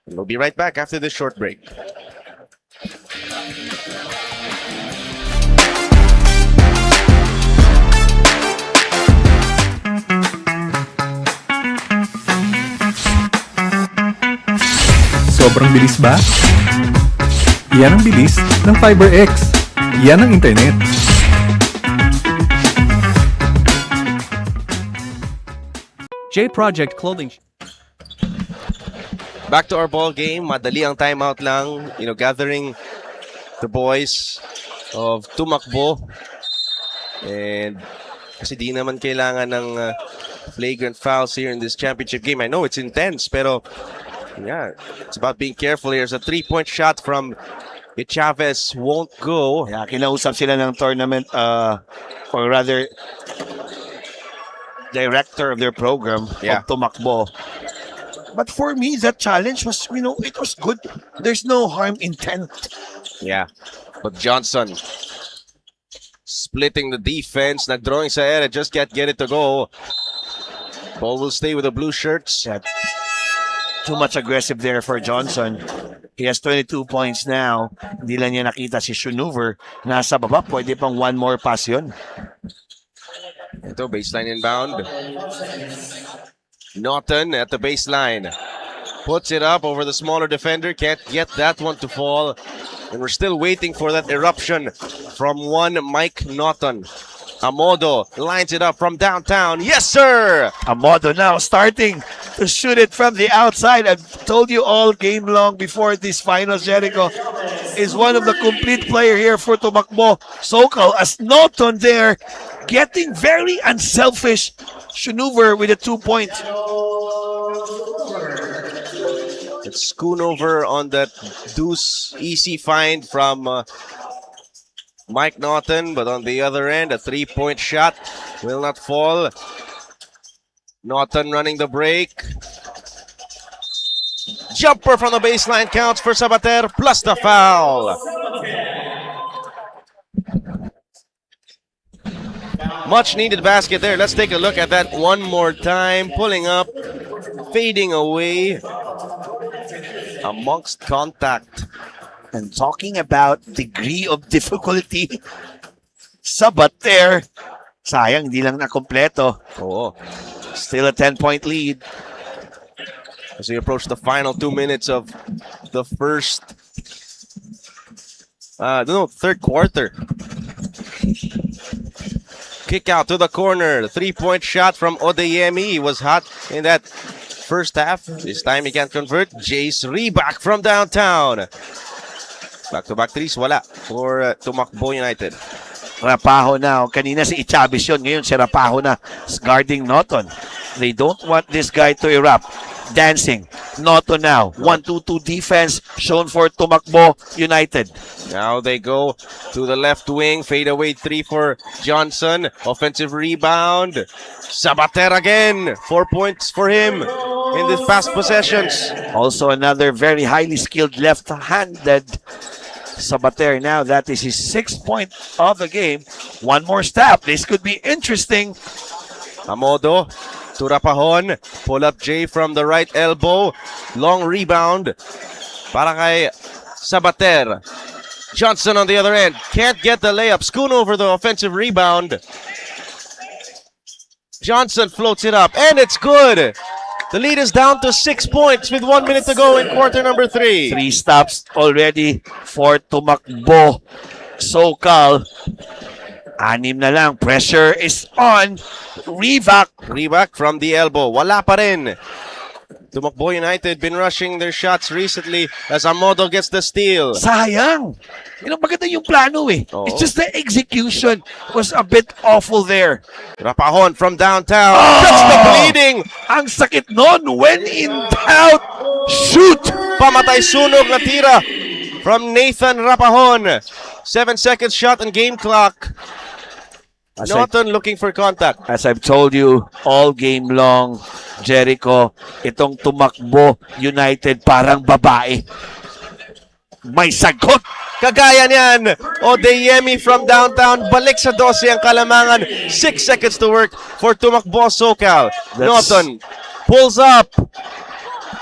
Speaker 3: We'll be right back after this short break.
Speaker 11: Sobrang bilis ba? Yan ang bilis ng FiberX. Yan ang internet.
Speaker 8: J Project Clothing.
Speaker 3: Back to our ball game. Madali ang timeout lang. Gathering the boys of Tumakbo. And kasi di naman kailangan ng flagrant fouls here in this championship game. I know it's intense, pero yeah, it's about being careful here. It's a 3-point shot from Chavez won't go.
Speaker 4: Yeah, kinausap sila ng tournament, or rather, director of their program of Tumakbo. But for me, that challenge was, it was good. There's no harm intent.
Speaker 3: Yeah, but Johnson splitting the defense, nagdrawing sa ere, just can't get it to go. Ball will stay with the blue shirts.
Speaker 4: Yeah. Too much aggressive there for Johnson. He has 22 points now. Hindi lang niya nakita si Schunover. Nasa baba, pwede pang one more pass yun.
Speaker 3: Ito, baseline inbound. Norton at the baseline. puts it up over the smaller defender. Can't get that one to fall. And we're still waiting for that eruption from one Mike Norton. Amodo lines it up from downtown. Yes, sir!
Speaker 4: Amodo now starting to shoot it from the outside. I've told you all game long before this finals, Jericho is one of the complete player here for Tumakbo Socal, as Norton there getting very unselfish maneuver with a 2-point.
Speaker 3: It's Schoonover on that deuce easy find from Mike Norton, but on the other end, a 3-point shot will not fall. Norton running the break. Jumper from the baseline counts for Sabater, plus the foul. Much needed basket there. Let's take a look at that one more time. Pulling up, fading away amongst contact.
Speaker 4: And talking about degree of difficulty, Sabater, sayang, hindi lang nakompleto.
Speaker 3: Oo.
Speaker 4: Still a 10-point lead.
Speaker 3: As we approach the final 2 minutes of the third quarter. Kick out to the corner. 3-point shot from Odeyemi. He was hot in that first half. This time he can't convert. Jace Reback from downtown. Back-to-back threes, wala for Tumakbo United.
Speaker 4: Rapaho now. Kanina si Ichabis yun. Ngayon si Rapaho na guarding Norton. They don't want this guy to erupt. Dancing. Norton now. 1-2-2 defense shown for Tumakbo United.
Speaker 3: Now they go to the left wing. Fade away 3 for Johnson. Offensive rebound. Sabater again. 4 points for him in this past possessions.
Speaker 4: Also another very highly skilled left-handed Sabater. Now that is his 6th point of the game. One more step. This could be interesting.
Speaker 3: Amodo to Rapahon. Pull up Jay from the right elbow. Long rebound para kay Sabater. Johnson on the other end. Can't get the layup. Schoonover the offensive rebound. Johnson floats it up. And it's good. The lead is down to 6 points with 1 minute to go in quarter number 3.
Speaker 4: 3 stops already for Tumakbo Socal. 6 na lang. Pressure is on.
Speaker 3: Reback from the elbow. Wala pa rin. Tumakbo United been rushing their shots recently as Amodo gets the steal.
Speaker 4: Sayang. You know, maganda yung plano eh.
Speaker 3: Oo.
Speaker 4: It's just the execution was a bit awful there.
Speaker 3: Rapahon from downtown.
Speaker 4: Oh!
Speaker 3: That's the bleeding.
Speaker 4: Ang sakit nun. When in doubt, shoot.
Speaker 3: Pamatay sunog na tira from Nathan Rapahon. 7 seconds shot and game clock. Norton looking for contact.
Speaker 4: As I've told you all game long, Jericho, itong Tumakbo United parang babae. May sagot.
Speaker 3: Kagaya niyan, Odeyemi from downtown, balik sa 12 ang kalamangan. 6 seconds to work for Tumakbo Socal. Norton pulls up.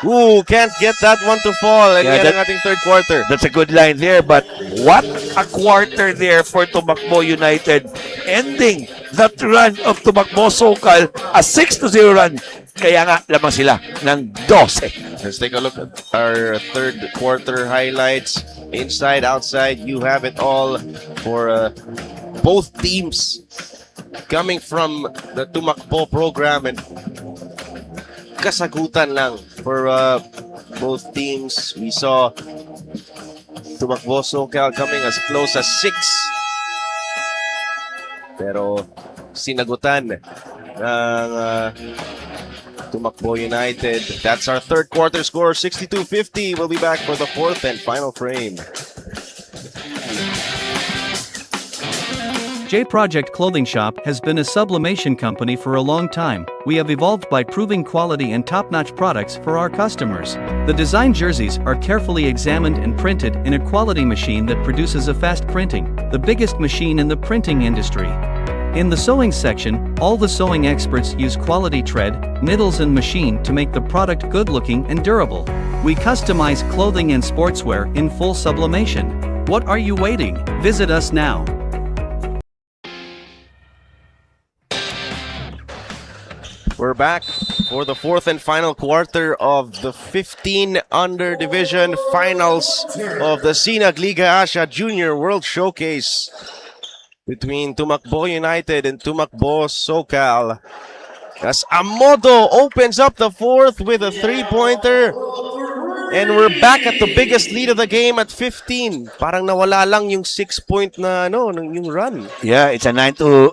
Speaker 3: Ooh, can't get that one to fall. And yan ang ating third quarter.
Speaker 4: That's a good line there, but what a quarter there for Tumakbo United. Ending that run of Tumakbo Socal, a 6-0 run. Kaya nga, lamang sila ng 12.
Speaker 3: Let's take a look at our third quarter highlights. Inside, outside, you have it all for both teams coming from the Tumakbo program, and kasagutan lang for both teams. We saw Tumakbo Socal coming as close as 6. Pero sinagutan ng Tumakbo United. That's our third quarter score, 62-50. We'll be back for the fourth and final frame.
Speaker 8: J Project Clothing Shop has been a sublimation company for a long time. We have evolved by proving quality and top-notch products for our customers. The design jerseys are carefully examined and printed in a quality machine that produces a fast printing, the biggest machine in the printing industry. In the sewing section, all the sewing experts use quality thread, needles and machine to make the product good-looking and durable. We customize clothing and sportswear in full sublimation. What are you waiting? Visit us now.
Speaker 3: We're back for the fourth and final quarter of the 15 under division finals of the Sinag Liga Asya Junior World Showcase between Tumakbo United and Tumakbo Socal. As Amodo opens up the fourth with a three-pointer. And we're back at the biggest lead of the game at 15. Parang nawala lang yung 6-point na yung run.
Speaker 4: Yeah, it's a 9-0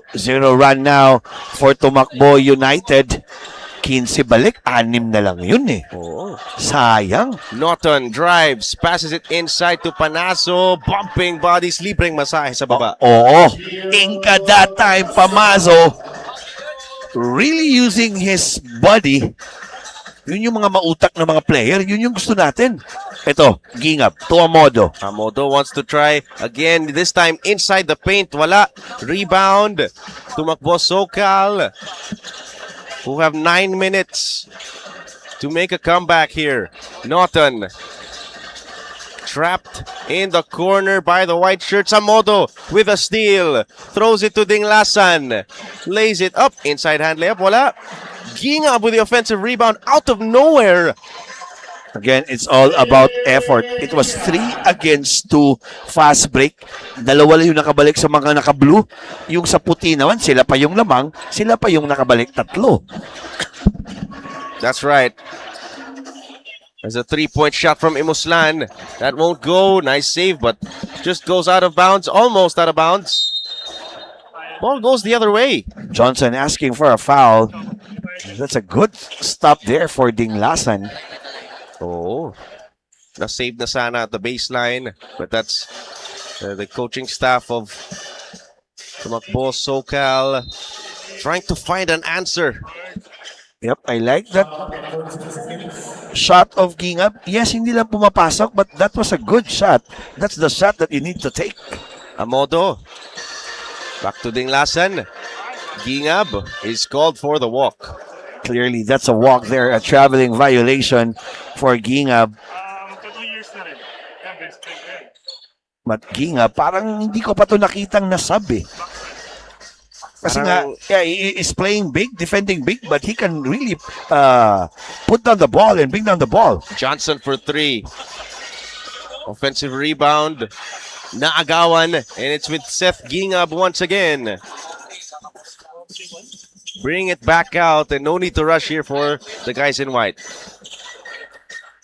Speaker 4: run now for Tumakbo United. 15 balik, 6 na lang yun eh.
Speaker 3: Oo.
Speaker 4: Sayang.
Speaker 3: Norton drives, passes it inside to Panaso, bumping bodies, libreng masahe sa baba.
Speaker 4: Oo. Inka that time, Pamazo, really using his body. Yun yung mga mautak na mga player. Yun yung gusto natin. Ito, Gingap to Amodo.
Speaker 3: Amodo wants to try again, this time inside the paint. Wala. Rebound. Tumakbo Socal, who have 9 minutes to make a comeback here. Norton trapped in the corner by the white shirts. Amodo with a steal. Throws it to Dinglasan. Lays it up. Inside hand layup. Wala. Gingab with the offensive rebound out of nowhere.
Speaker 4: Again, it's all about effort. It was 3 against 2 fast break. Dalawa lang yung nakabalik sa mga naka-blue. Yung sa puti naman, sila pa yung lamang, sila pa yung nakabalik 3.
Speaker 3: That's right. There's a 3-point shot from Imuslan. That won't go. Nice save, but just goes out of bounds. Almost out of bounds. Ball goes the other way.
Speaker 4: Johnson asking for a foul. That's a good stop there for Dinglasan.
Speaker 3: Oh, na-save na sana at the baseline, but that's the coaching staff of Tumakbo Socal trying to find an answer.
Speaker 4: Yep, I like that shot of Gingab. Yes, hindi lang pumapasok, but that was a good shot. That's the shot that you need to take.
Speaker 3: Amodo, back to Dinglasan. Gingab is called for the walk.
Speaker 4: Clearly, that's a walk there, a traveling violation for Gingab. But Gingab, parang hindi ko pa ito nakitang nasab eh. Kasi nga, yeah, he is playing big, defending big, but he can really put down the ball and bring down the ball.
Speaker 3: Johnson for 3. Offensive rebound. Naagawan, and it's with Seth Gingab once again. Bring it back out, and no need to rush here for the guys in white.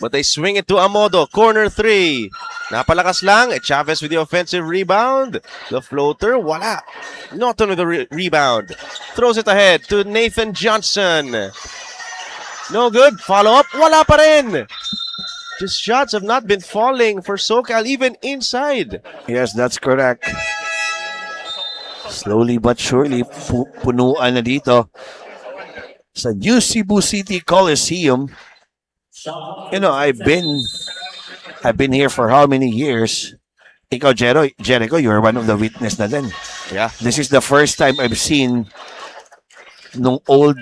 Speaker 3: But they swing it to Amodo, corner 3. Napalakas lang, Chavez with the offensive rebound. The floater, wala. Norton with the rebound. Throws it ahead to Nathan Johnson. No good, follow up, wala pa rin. Just shots have not been falling for Socal, even inside.
Speaker 4: Yes, that's correct. Slowly but surely, punuan na dito sa new Cebu City Coliseum. You know, I've been here for how many years? Ikaw, Jericho, you're one of the witness na din.
Speaker 3: Yeah.
Speaker 4: This is the first time I've seen nung old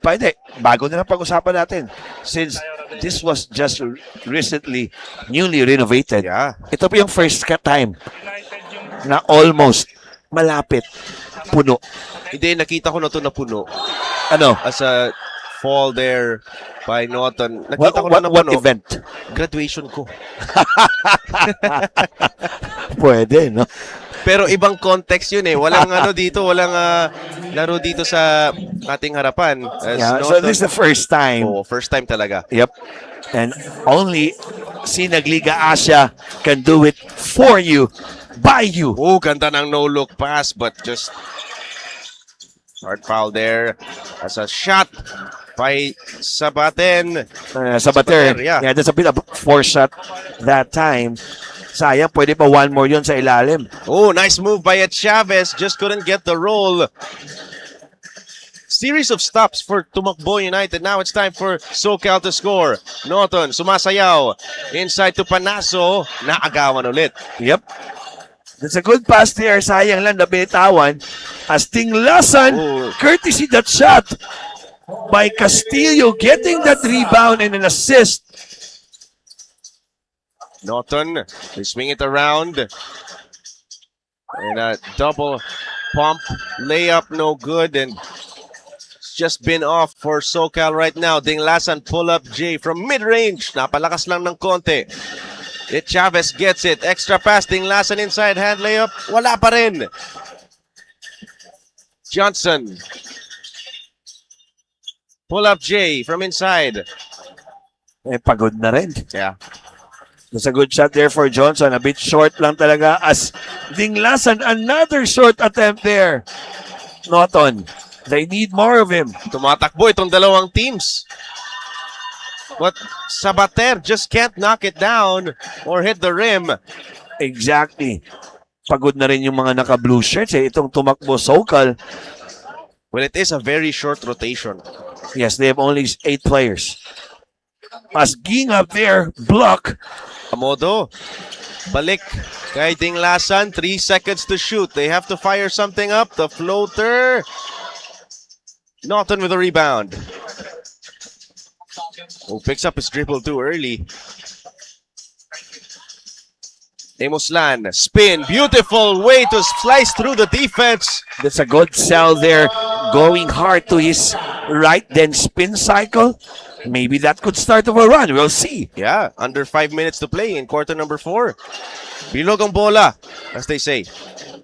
Speaker 4: pa. Hindi, bago na lang pag-usapan natin. Since this was just recently, newly renovated.
Speaker 3: Yeah.
Speaker 4: Ito po yung first time na almost malapit puno.
Speaker 3: Hindi, nakita ko na ito na puno.
Speaker 4: Ano?
Speaker 3: As a fall there by Norton. Nakita ko na
Speaker 4: What
Speaker 3: puno.
Speaker 4: event?
Speaker 3: Graduation ko.
Speaker 4: Pwede, no?
Speaker 3: Pero ibang context yun eh. Walang dito, walang laro dito sa ating harapan.
Speaker 4: Yeah, so this is the first time.
Speaker 3: Oh, first time talaga.
Speaker 4: Yep. And only Sinag Liga Asya can do it for you, by you.
Speaker 3: Oh, ganda ng no-look pass, but just hard foul there. As a shot by Sabaten.
Speaker 4: Sabater.
Speaker 3: Yeah.
Speaker 4: That's a bit of a force shot that time. Sayang, pwede pa one more yun sa ilalim.
Speaker 3: Oh, nice move by Chavez. Just couldn't get the roll. Series of stops for Tumakbo United. Now it's time for Socal to score. Norton, sumasayaw. Inside to Panaso. Naagawan ulit.
Speaker 4: Yep. That's a good pass there. Sayang lang, nabitawan. As Dinglasan, courtesy that shot by Castillo, getting that rebound and an assist.
Speaker 3: Norton, they swing it around. And a double pump layup, no good. And just been off for Socal right now. Dinglasan pull-up J from mid-range. Napalakas lang ng konti. Chavez gets it. Extra pass. Dinglasan inside. Hand layup. Wala pa rin. Johnson. Pull-up J from inside.
Speaker 4: Pagod na rin.
Speaker 3: Yeah.
Speaker 4: That's a good shot there for Johnson. A bit short lang talaga as Dinglasan. Another short attempt there. Norton. They need more of him.
Speaker 3: Tumatakbo itong dalawang teams. But Sabater just can't knock it down or hit the rim.
Speaker 4: Exactly. Pagod na rin yung mga naka-blue shirts itong Tumakbo Socal.
Speaker 3: Well, it is a very short rotation.
Speaker 4: Yes, they have only 8 players. As Ging up there, block.
Speaker 3: Amodo. Balik kay Dinglasan. 3 seconds to shoot. They have to fire something up. The floater. Norton with a rebound. Oh, picks up his dribble too early. Emoslan, spin, beautiful way to slice through the defense.
Speaker 4: That's a good sell there. Going hard to his right, then spin cycle. Maybe that could start of a run. We'll see.
Speaker 3: Yeah, under 5 minutes to play in quarter number 4. Bilog ang bola, as they say.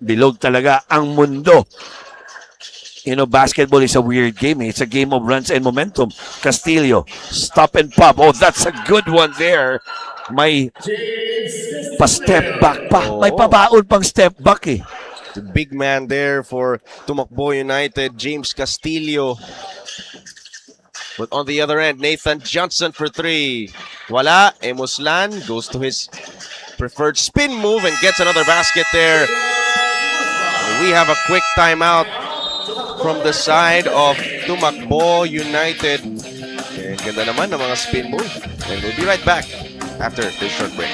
Speaker 4: Bilog talaga ang mundo. You know, basketball is a weird game. It's a game of runs and momentum. Castillo, stop and pop. Oh, that's a good one there. May pa-step back pa. May pabaon pang step back eh.
Speaker 3: The big man there for Tumakbo United, James Castillo. But on the other end, Nathan Johnson for 3. Wala. Emoslan goes to his preferred spin move and gets another basket there. We have a quick timeout from the side of Tumakbo United. And ganda naman ng mga spin move. And we'll be right back after this short break.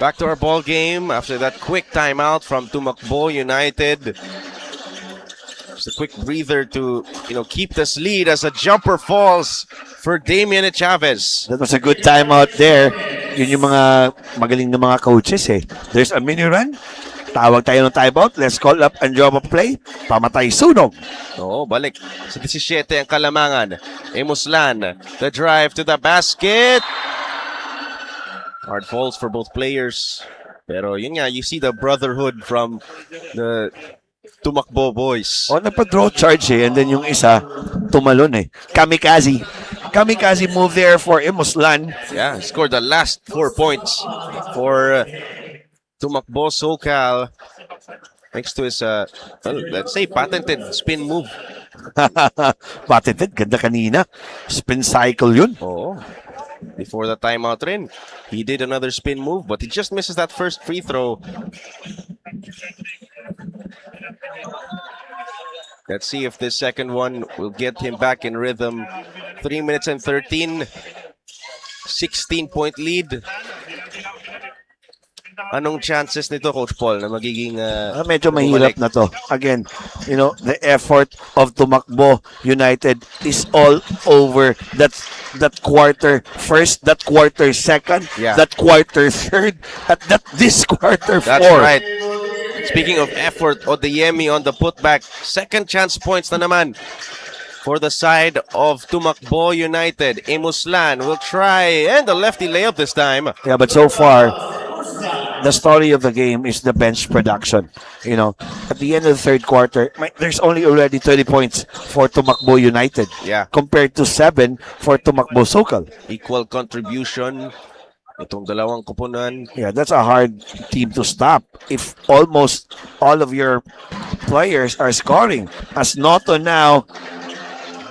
Speaker 3: Back to our ball game after that quick timeout from Tumakbo United. Just a quick breather to, keep this lead as a jumper falls for Damian Chavez.
Speaker 4: That was a good timeout there. Yun yung mga magaling na mga coaches eh. There's a mini run. Tawag tayo ng timeout. Let's call up and drop a play. Pamatay sunog.
Speaker 3: Oo, balik sa 17 ang Kalamangan. Emoslan, the drive to the basket. Hard falls for both players. Pero yun nga, you see the brotherhood from the Tumakbo boys.
Speaker 4: Nagpa-draw charge eh. And then yung isa, tumalon eh. Kamikaze. Kamikaze move there for Emoslan.
Speaker 3: Yeah, he scored the last 4 points for Tumakbo Socal. Thanks to his, let's say, patented spin move.
Speaker 4: Patented, ganda kanina. Spin cycle yun.
Speaker 3: Oo. Before the timeout rin, he did another spin move, but he just misses that first free throw. Let's see if this second one will get him back in rhythm. 3 minutes and 13. 16-point lead. Anong chances nito, Coach Paul, na magiging
Speaker 4: medyo mahirap na to. Again, the effort of Tumakbo United is all over that quarter first, that quarter second, that quarter third, at this quarter
Speaker 3: That's
Speaker 4: fourth.
Speaker 3: Right. Speaking of effort, Odeyemi on the putback. Second chance points na naman for the side of Tumakbo United. Emoslan will try, and the lefty layup this time.
Speaker 4: Yeah, but so far, the story of the game is the bench production. At the end of the third quarter, there's only already 30 points for Tumakbo United.
Speaker 3: Yeah.
Speaker 4: Compared to 7 for Tumakbo Socal.
Speaker 3: Equal contribution. Itong dalawang koponan.
Speaker 4: Yeah, that's a hard team to stop if almost all of your players are scoring. As Noto now,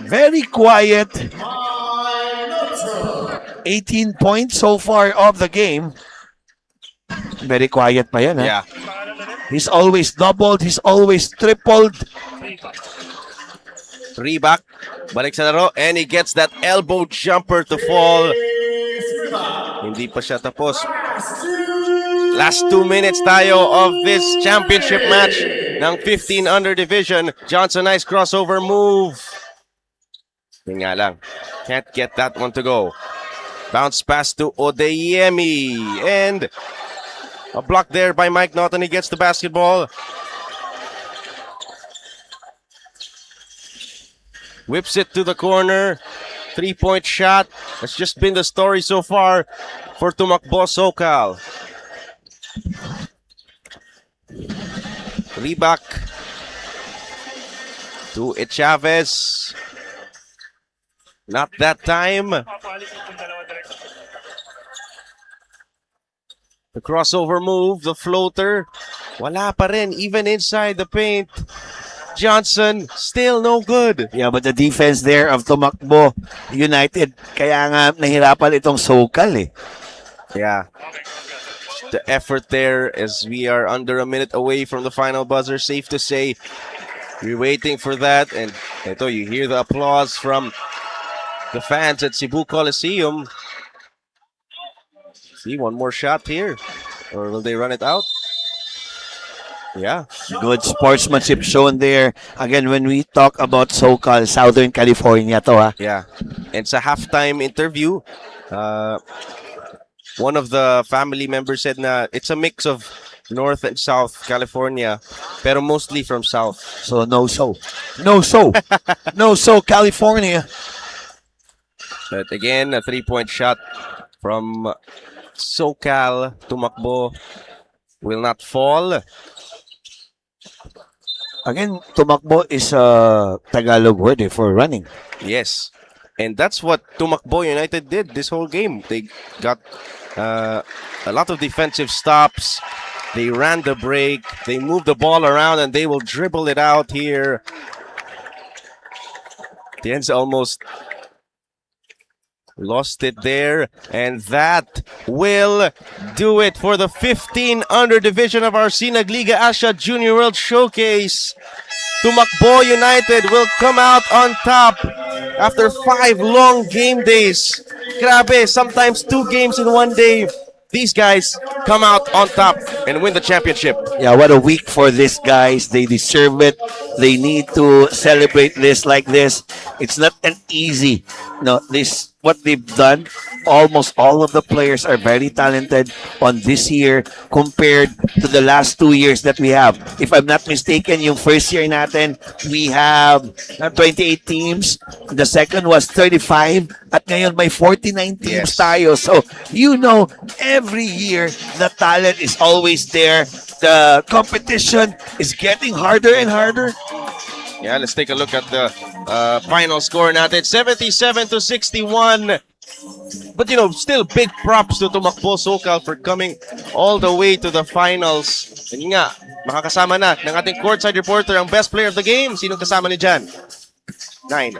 Speaker 4: very quiet. 18 points so far of the game. Very quiet pa yan, ha?
Speaker 3: Yeah.
Speaker 4: He's always doubled. He's always tripled.
Speaker 3: Reebok, balik sa laro, and he gets that elbow jumper to fall. Hindi pa siya tapos. Last 2 minutes tayo of this championship match ng 15 under division. Johnson, nice crossover move. Yun nga lang, can't get that one to go. Bounce pass to Odeyemi, and a block there by Mike Naughton. He gets the basketball. Whips it to the corner. 3-point shot. That's just been the story so far for Tumakbo Socal. Reebok to Chavez. Not that time. The crossover move, the floater. Wala pa rin, even inside the paint. Johnson, still no good.
Speaker 4: Yeah, but the defense there of Tumakbo United, kaya nga nahirapan itong Socal eh.
Speaker 3: Yeah. The effort there as we are under a minute away from the final buzzer. Safe to say, we're waiting for that. And ito, you hear the applause from the fans at Cebu Coliseum. See, one more shot here. Or will they run it out? Yeah.
Speaker 4: Good sportsmanship shown there. Again, when we talk about Socal, Southern California to, ha?
Speaker 3: Yeah. And sa halftime interview, one of the family members said na it's a mix of North and South California, pero mostly from South.
Speaker 4: So, no so. No so. No so, California.
Speaker 3: But again, a 3-point shot from Socal. Tumakbo will not fall.
Speaker 4: Again, Tumakbo is a Tagalog word for running.
Speaker 3: Yes. And that's what Tumakbo United did this whole game. They got a lot of defensive stops. They ran the break. They moved the ball around and they will dribble it out here. Tienza almost lost it there. And that will do it for the 15 under division of our Sinag Liga Asya Junior World Showcase. Tumakbo United will come out on top after 5 long game days. Grabe, sometimes 2 games in one day. These guys come out on top and win the championship.
Speaker 4: Yeah, what a week for these guys. They deserve it. They need to celebrate this like this. It's not an easy, this what they've done. Almost all of the players are very talented on this year compared to the last 2 years that we have. If I'm not mistaken, yung first year natin, we have 28 teams. The second was 35. At ngayon, may 49 teams tayo. So, every year, the talent is always there. The competition is getting harder and harder.
Speaker 3: Yeah, let's take a look at the final score natin. 77-61. But still big props to Tumakbo Socal for coming all the way to the finals. And yun nga, makakasama na ng ating courtside reporter ang best player of the game. Sinong kasama ni Jan? 9.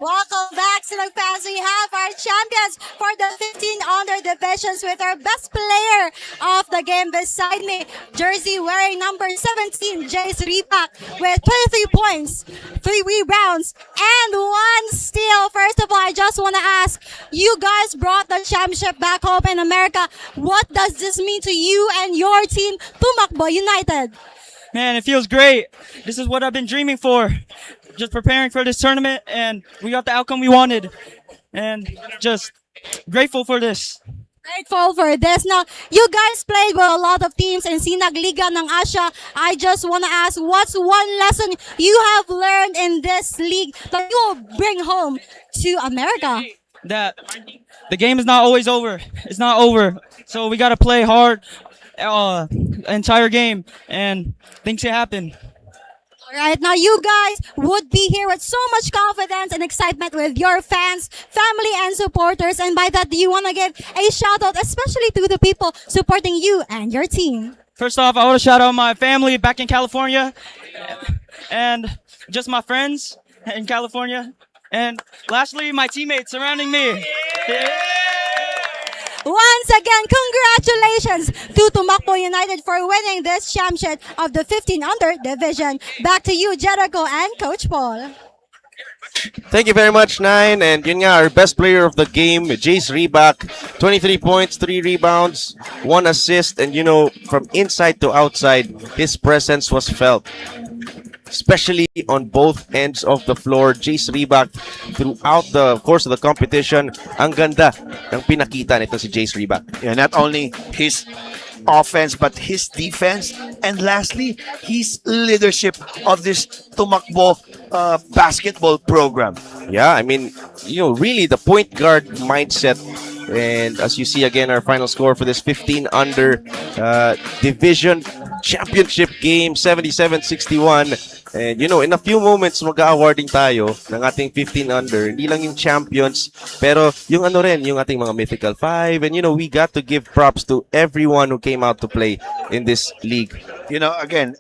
Speaker 6: Welcome back, Sinag fans. We have our champions for the 15 under divisions with our best player of the game beside me. Jersey wearing number 17, Jace Reebok, with 23 points, 3 rebounds, and 1 steal. First of all, I just want to ask, you guys brought the championship back home in America. What does this mean to you and your team, Tumakbo United?
Speaker 12: Man, it feels great. This is what I've been dreaming for. Just preparing for this tournament, and we got the outcome we wanted. And just grateful for this.
Speaker 6: Grateful for this. Now, you guys played with a lot of teams in Sinag Liga ng Asya. I just want to ask, what's one lesson you have learned in this league that you will bring home to America?
Speaker 12: That the game is not always over. It's not over. So we got to play hard entire game, and things can happen.
Speaker 6: Right now, you guys would be here with so much confidence and excitement with your fans, family, and supporters. And by that, do you want to give a shout out, especially to the people supporting you and your team?
Speaker 12: First off, I want to shout out my family back in California, and just my friends in California, And lastly, my teammates surrounding me.
Speaker 6: Once again, congratulations to Tumakbo United for winning this championship of the 15 under division. Back to you, Jericho and Coach Paul.
Speaker 3: Thank you very much, Nine. And yun nga, our best player of the game, Jace Reback, 23 points, 3 rebounds, 1 assist. And you know, from inside to outside, his presence was felt. Especially on both ends of the floor. Jace Reback, throughout the course of the competition, ang ganda ng pinakita nito si Jace Reback.
Speaker 4: Yeah, not only his offense but his defense, and lastly his leadership of this Tumakbo basketball program.
Speaker 3: Yeah, I mean, you know, really the point guard mindset. And as you see again, our final score for this 15 under division championship game, 77-61. And you know, in a few moments, mag-awarding tayo ng ating 15 under. Hindi lang yung champions, pero yung ano rin, yung ating mga mythical 5. And you know, we got to give props to everyone who came out to play in this league.
Speaker 4: You know, again,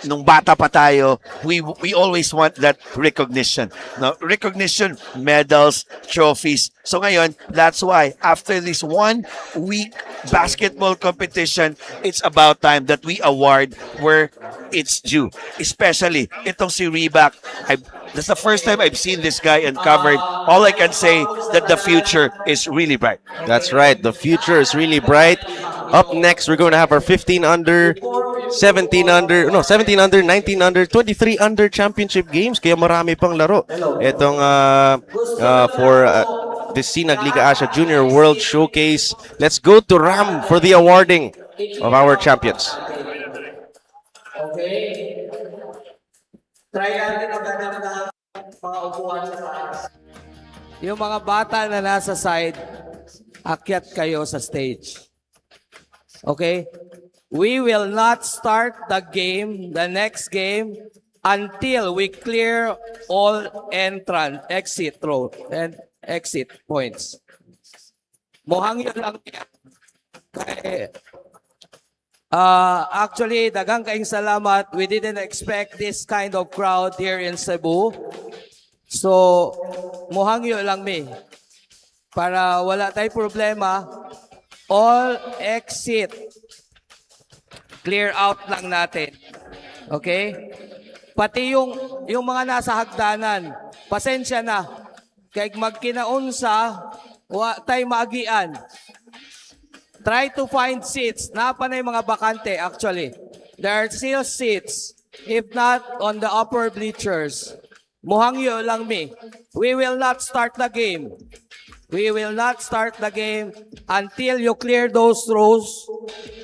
Speaker 4: nung bata pa tayo, we always want that recognition. No, recognition, medals, trophies. So ngayon, that's why after this 1 week basketball competition, it's about time that we award where it's due. Especially itong si Reback. That's the first time I've seen this guy uncovered. All I can say that the future is really bright.
Speaker 3: That's right. The future is really bright. Up next, we're going to have our 15 under, 17 under, 19 under, 23 under championship games. Kaya marami pang laro. Itong for the Sinag Liga Asya Junior World Showcase. Let's go to Ram for the awarding of our champions.
Speaker 13: Okay. Try natin maghanap ng mga upuan sa taas. Yung mga bata na nasa side, akyat kayo sa stage. Okay? We will not start the game, the next game, until we clear all exit road and exit points. Muhang yun lang yan. Actually, daghang kaayong salamat. We didn't expect this kind of crowd here in Cebu. So, muhangyo lang mi. Para wala tayong problema, all exit. Clear out lang natin. Okay? Pati yung mga nasa hagdanan, pasensya na. Kaya magkinaunsa, wa tayo maagian. Try to find seats. Napa na yung mga bakante actually. There are still seats. If not, on the upper bleachers. Muhangyo lang mi. We will not start the game. We will not start the game until you clear those rows.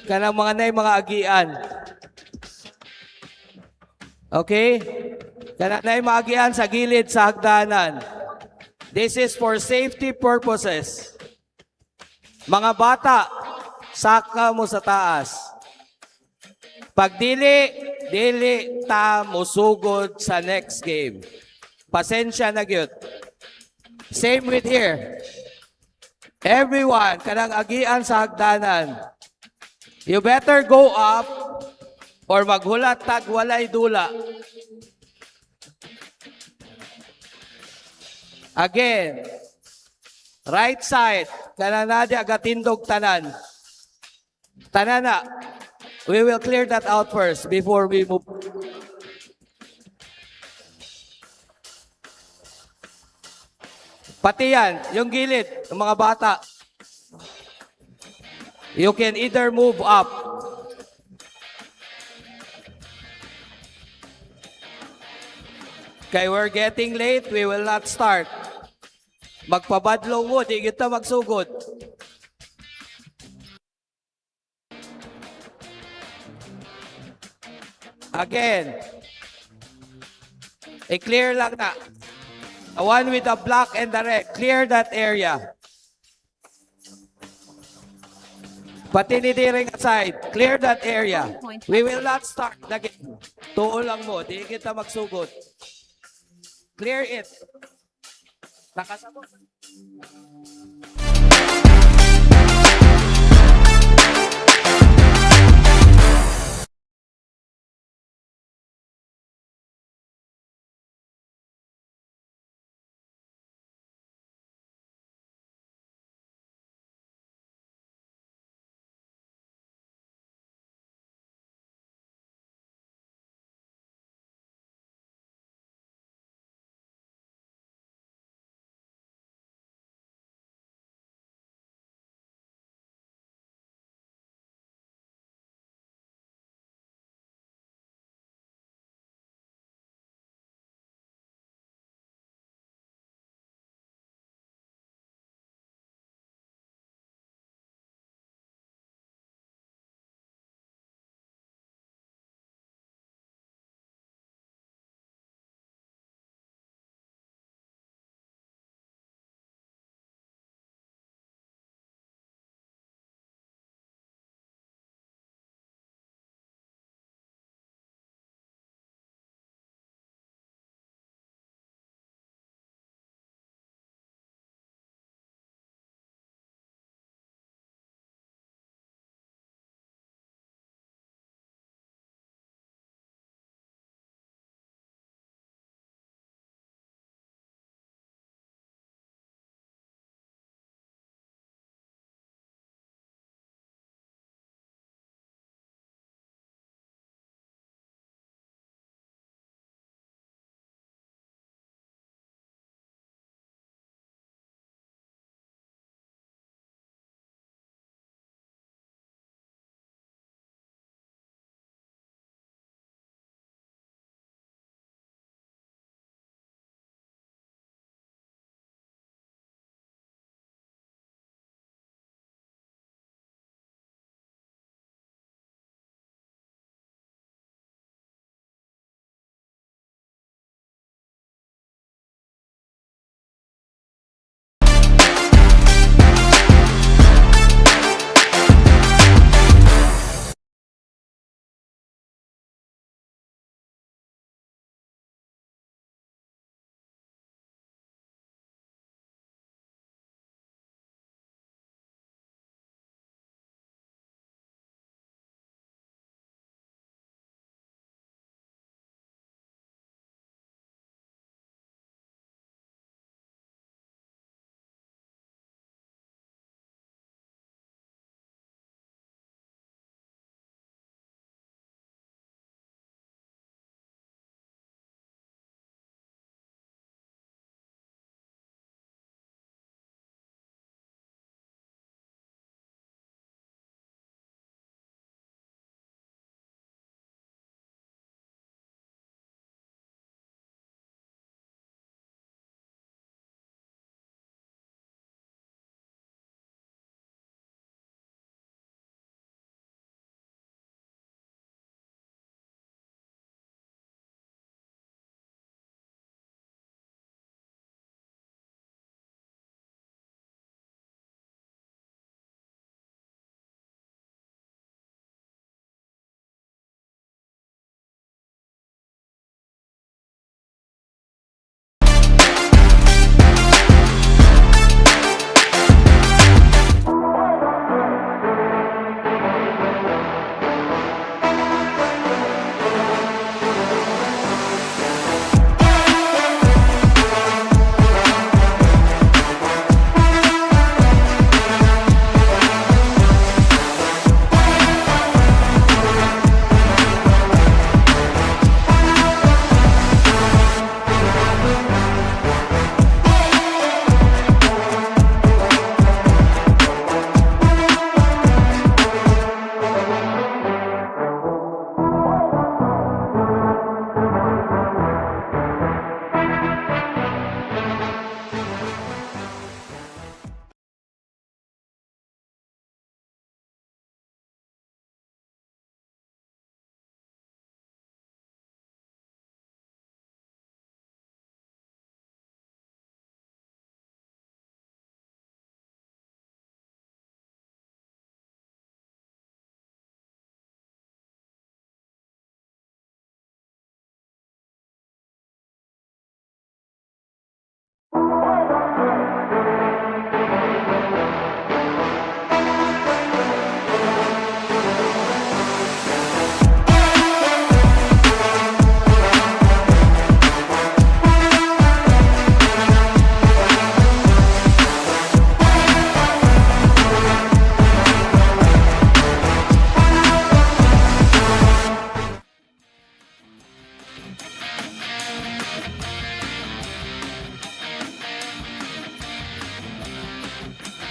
Speaker 13: Kanang mga na yung mga agian. Okay? Kanang na yung mga agian sa gilid sa hagdanan. This is for safety purposes. Mga bata, saka mo sa taas. Pag dili ta musugod sa next game. Pasensya na gyud. Same with here. Everyone, kanang agian sa hagdanan. You better go up or maghulat tag walay dula. Again, right side, kanang nadi agatindog tanan. Tanana, we will clear that out first before we move. Pati yan, yung gilid, yung mga bata. You can either move up. Okay, we're getting late. We will not start. Magpabadlong mo, di kita magsugod. Again, i-clear lang na. The one with the black and the red, clear that area. Pati ni Diring aside, clear that area. We will not start the game. Tuon lang mo, di kita magsugod. Clear it. Nakasabot.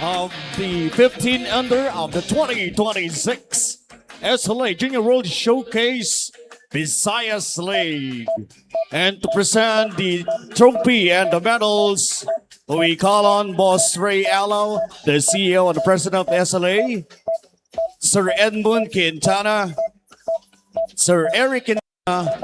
Speaker 2: of the 15 under of the 2026 SLA Junior World Showcase Visayas League. And to present the trophy and the medals, we call on Boss Ray Allo, the CEO and the President of SLA, Sir Edmund Quintana, Sir Eric Quintana,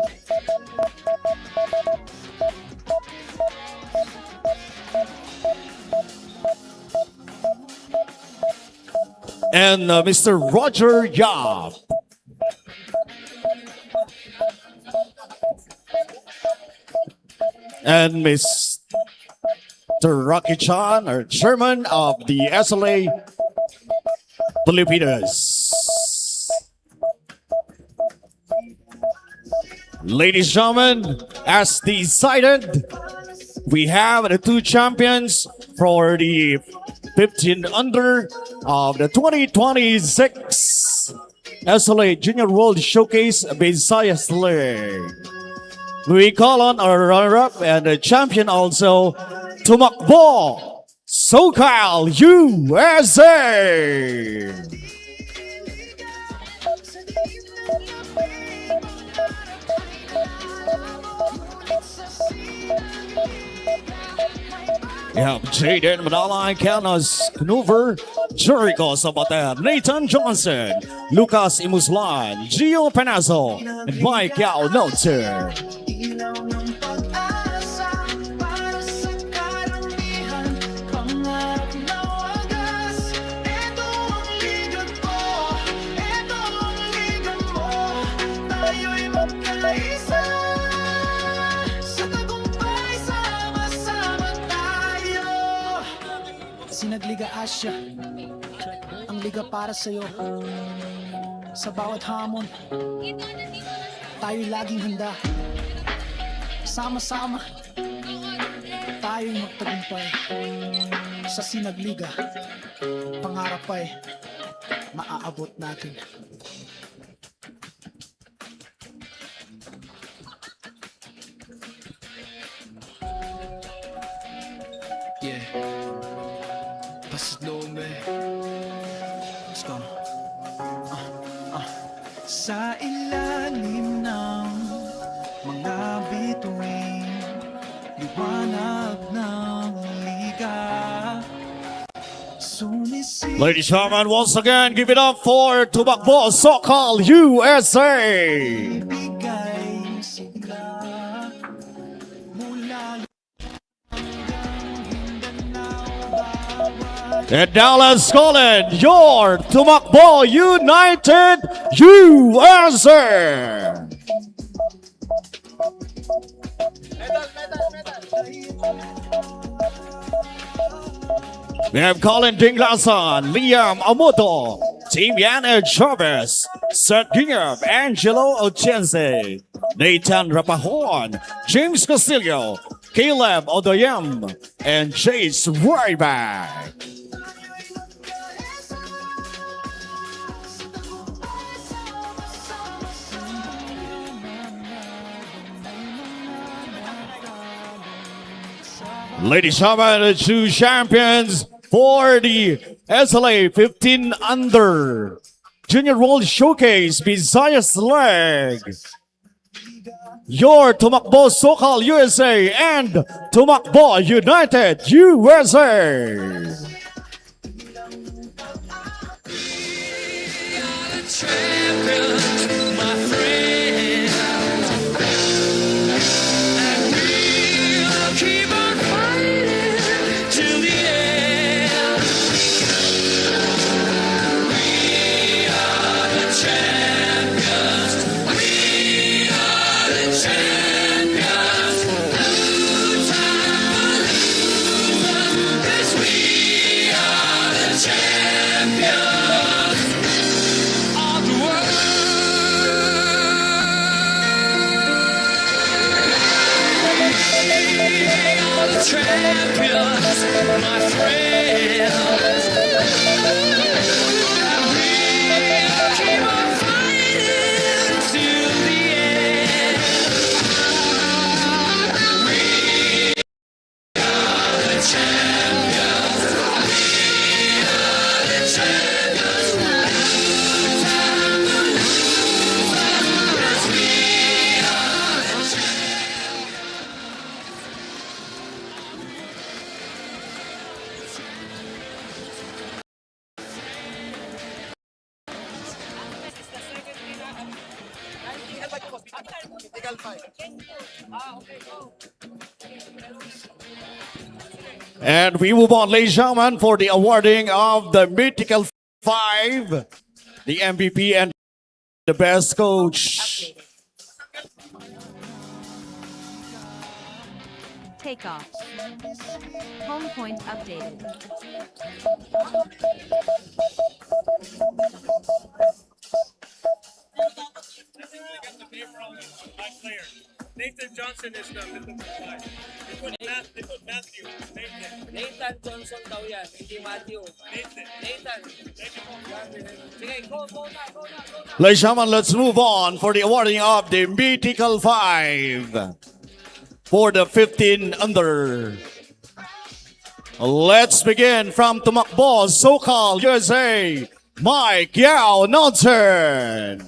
Speaker 2: and Mr. Roger Yap. And Mr. Rocky Chan, our chairman of the SLA Filipinas. Ladies and gentlemen, as decided, we have the two champions for the 15 under of the 2026 SLA Junior World Showcase Visayas League. We call on our runner-up and the champion also, Tumakbo Socal, USA. We have Jaden Madala, Kanas Knuver, Jericho Sabata, Nathan Johnson, Lucas Imuslan, Gio Penazo, and Mike Yao Noter.
Speaker 1: Sinag Liga Asya, ang liga para sa'yo. Sa bawat hamon, tayo'y laging handa. Sama-sama, tayo'y magtagumpay. Sa Sinag Liga, pangarap ay maaabot natin. Yeah. Pass it low, man. Let's go. Sa ilalim ng mga bituin, liwanag ng liga.
Speaker 2: Ladies and gentlemen, once again, give it up for Tumakbo Socal, USA. And now let's call it your Tumakbo United USA. We have Colin Dinglasan, Liam Amoto, Team Yana Chavez, Seth Gingham, Angelo Ochense, Nathan Rapahon, James Castillo, Caleb Odoyam, and Chase Ryback. Ladies and gentlemen, the two champions for the SLA 15 Under Junior World Showcase Visayas League. Your Tumakbo Socal USA and Tumakbo United USA.
Speaker 1: Champions, my friends. Keep on fighting till the end. We are the champions. We
Speaker 2: And we move on, ladies and gentlemen, for the awarding of the Mythical 5, the MVP and the best coach.
Speaker 7: Takeoff. Home point updated.
Speaker 12: Nathan Johnson is the middle five. They put Matthew. Nathan Johnson daw yan, hindi Matthew. Nathan. Sige, go na.
Speaker 2: Ladies and gentlemen, let's move on for the awarding of the Mythical 5 for the 15 under. Let's begin from Tumakbo Socal, USA, Mike Yao Nonson.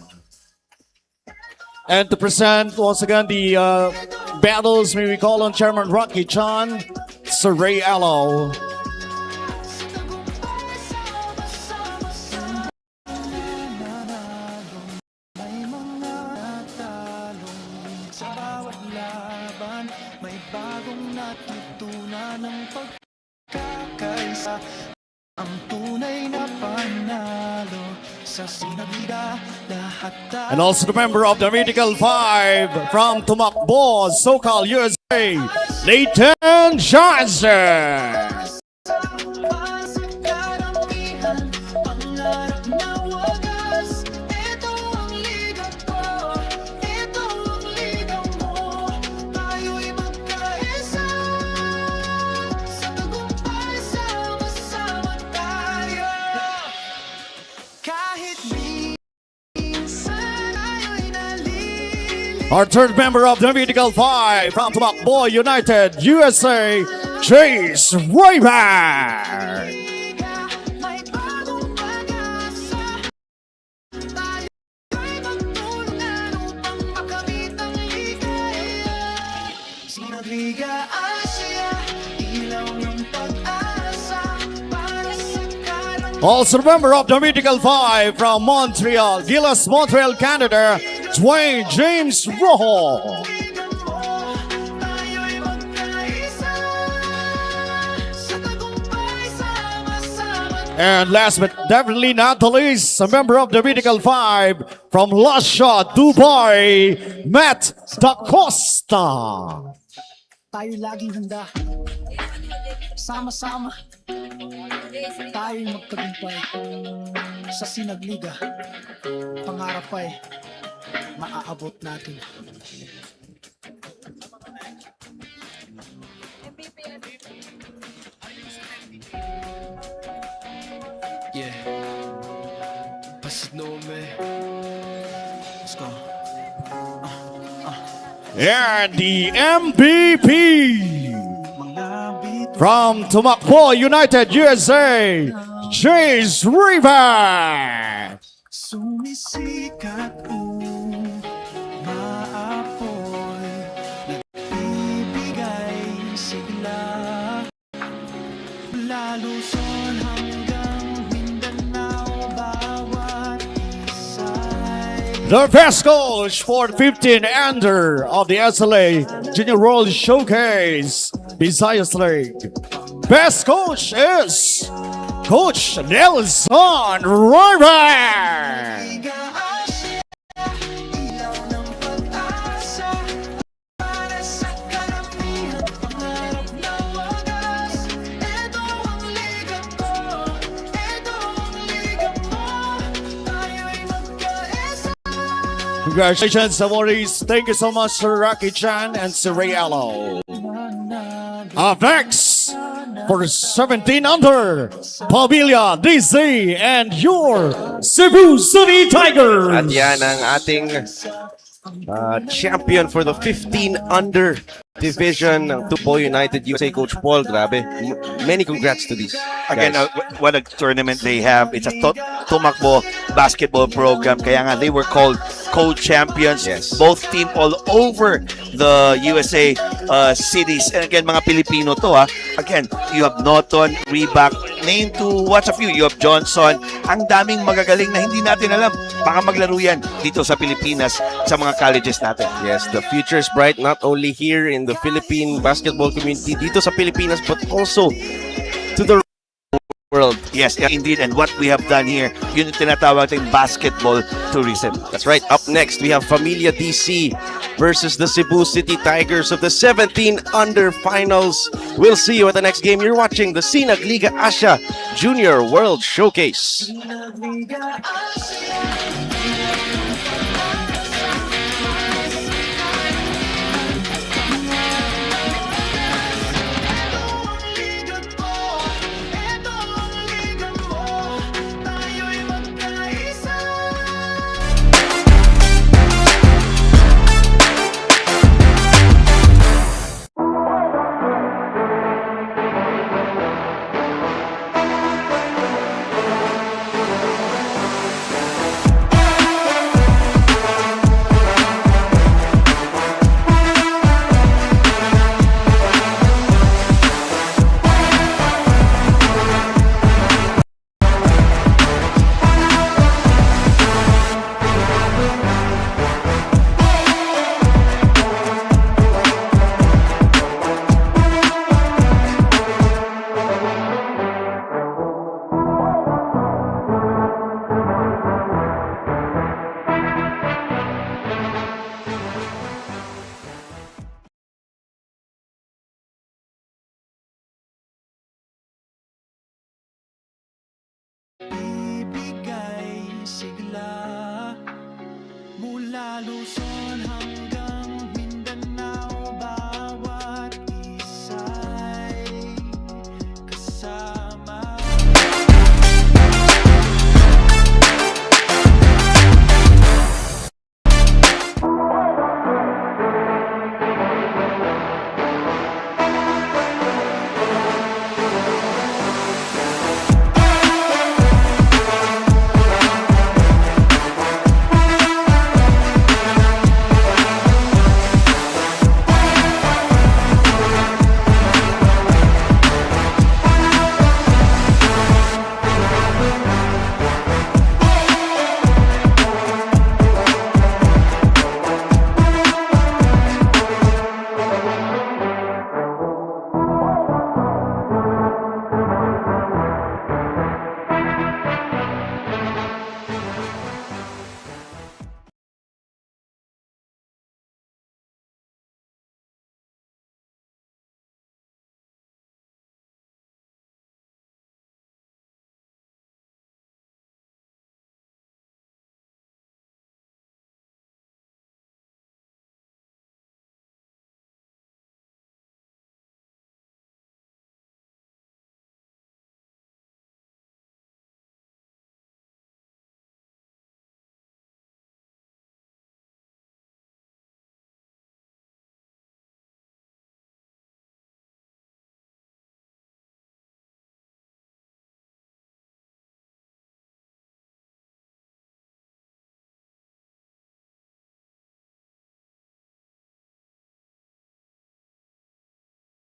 Speaker 2: And to present once again the battles, may we call on Chairman Rocky Chan, Sir Ray Allo.
Speaker 1: Ang tunay na panalo sa Sinag Liga, lahat
Speaker 2: And also the member of the Mythical 5 from Tumakbo Socal, USA, Nathan Johnson.
Speaker 1: pangarap na wagas. Ito ang liga ko, ito ang liga mo. Tayo'y magkaisa sa tagumpay, sama-sama tayo. Kahit minsan tayo'y nalilito.
Speaker 2: Our third member of the Mythical 5 from Tumakbo United, USA, Chase Rayback.
Speaker 1: May bagong pag-asa. Tayo'y magtulungan upang makamit ang ligaya. Sinag Liga, Asya, ilaw ng pag-asa para sa karang
Speaker 2: Also the member of the Mythical 5 from Montreal, Gilles, Montreal, Canada, Dwayne James Rojo.
Speaker 1: liga mo. Tayo'y magkaisa sa tagumpay, sama-sama.
Speaker 2: And last but definitely not the least, a member of the Mythical 5 from Lasha, Dubai, Matt Da Costa.
Speaker 1: Tayo laging handa. Sama-sama. Tayo'y magtagumpay sa Sinag Liga. Pangarap ay maaabot natin. Yeah. Pasid nome. Let's go.
Speaker 2: And the MVP
Speaker 1: Mga bito
Speaker 2: from Tumakbo United, USA, Chase Rayback.
Speaker 1: sumisikat maapoy, nagbibigay sigla. Laluson hanggang Mindanao, bawat isa'y
Speaker 2: The best coach for 15 under of the SLA Junior World Showcase, Visayas League. Best coach is Coach Nelson Rayback.
Speaker 1: Liga, Asya, ilaw ng pag-asa para sa karamihan, pangarap na wagas. Ito ang liga ko, ito ang liga mo. Tayo'y magkaisa.
Speaker 2: Congratulations, awardees. Thank you so much, Sir Rocky Chan and Sir Ray Allo. Up next, for 17 under, Pavilla, DC, and your Cebu City Tigers.
Speaker 3: At yan ang ating champion for the 15 under division ng Tumakbo United USA, Coach Paul. Grabe. Many congrats to these
Speaker 4: Again,
Speaker 3: guys.
Speaker 4: what a tournament they have. It's a Tumakbo basketball program. Kaya nga, they were called co-champions.
Speaker 3: Yes.
Speaker 4: Both team all over the USA cities. And again, mga Pilipino to ha. Again, you have Norton, Reebok, name to watch a few. You have Johnson. Ang daming magagaling na hindi natin alam. Baka maglaro yan dito sa Pilipinas sa mga colleges natin.
Speaker 3: Yes, the future is bright not only here in the Philippine basketball community dito sa Pilipinas but also to the world.
Speaker 4: Yes, indeed. And what we have done here, yun yung tinatawag natin basketball tourism.
Speaker 3: That's right. Up next, we have Familia DC versus the Cebu City Tigers of the 17 under finals. We'll see you at the next game. You're watching the Sinag Liga Asya Junior World Showcase.
Speaker 1: Ibigay sigla mula Luzon.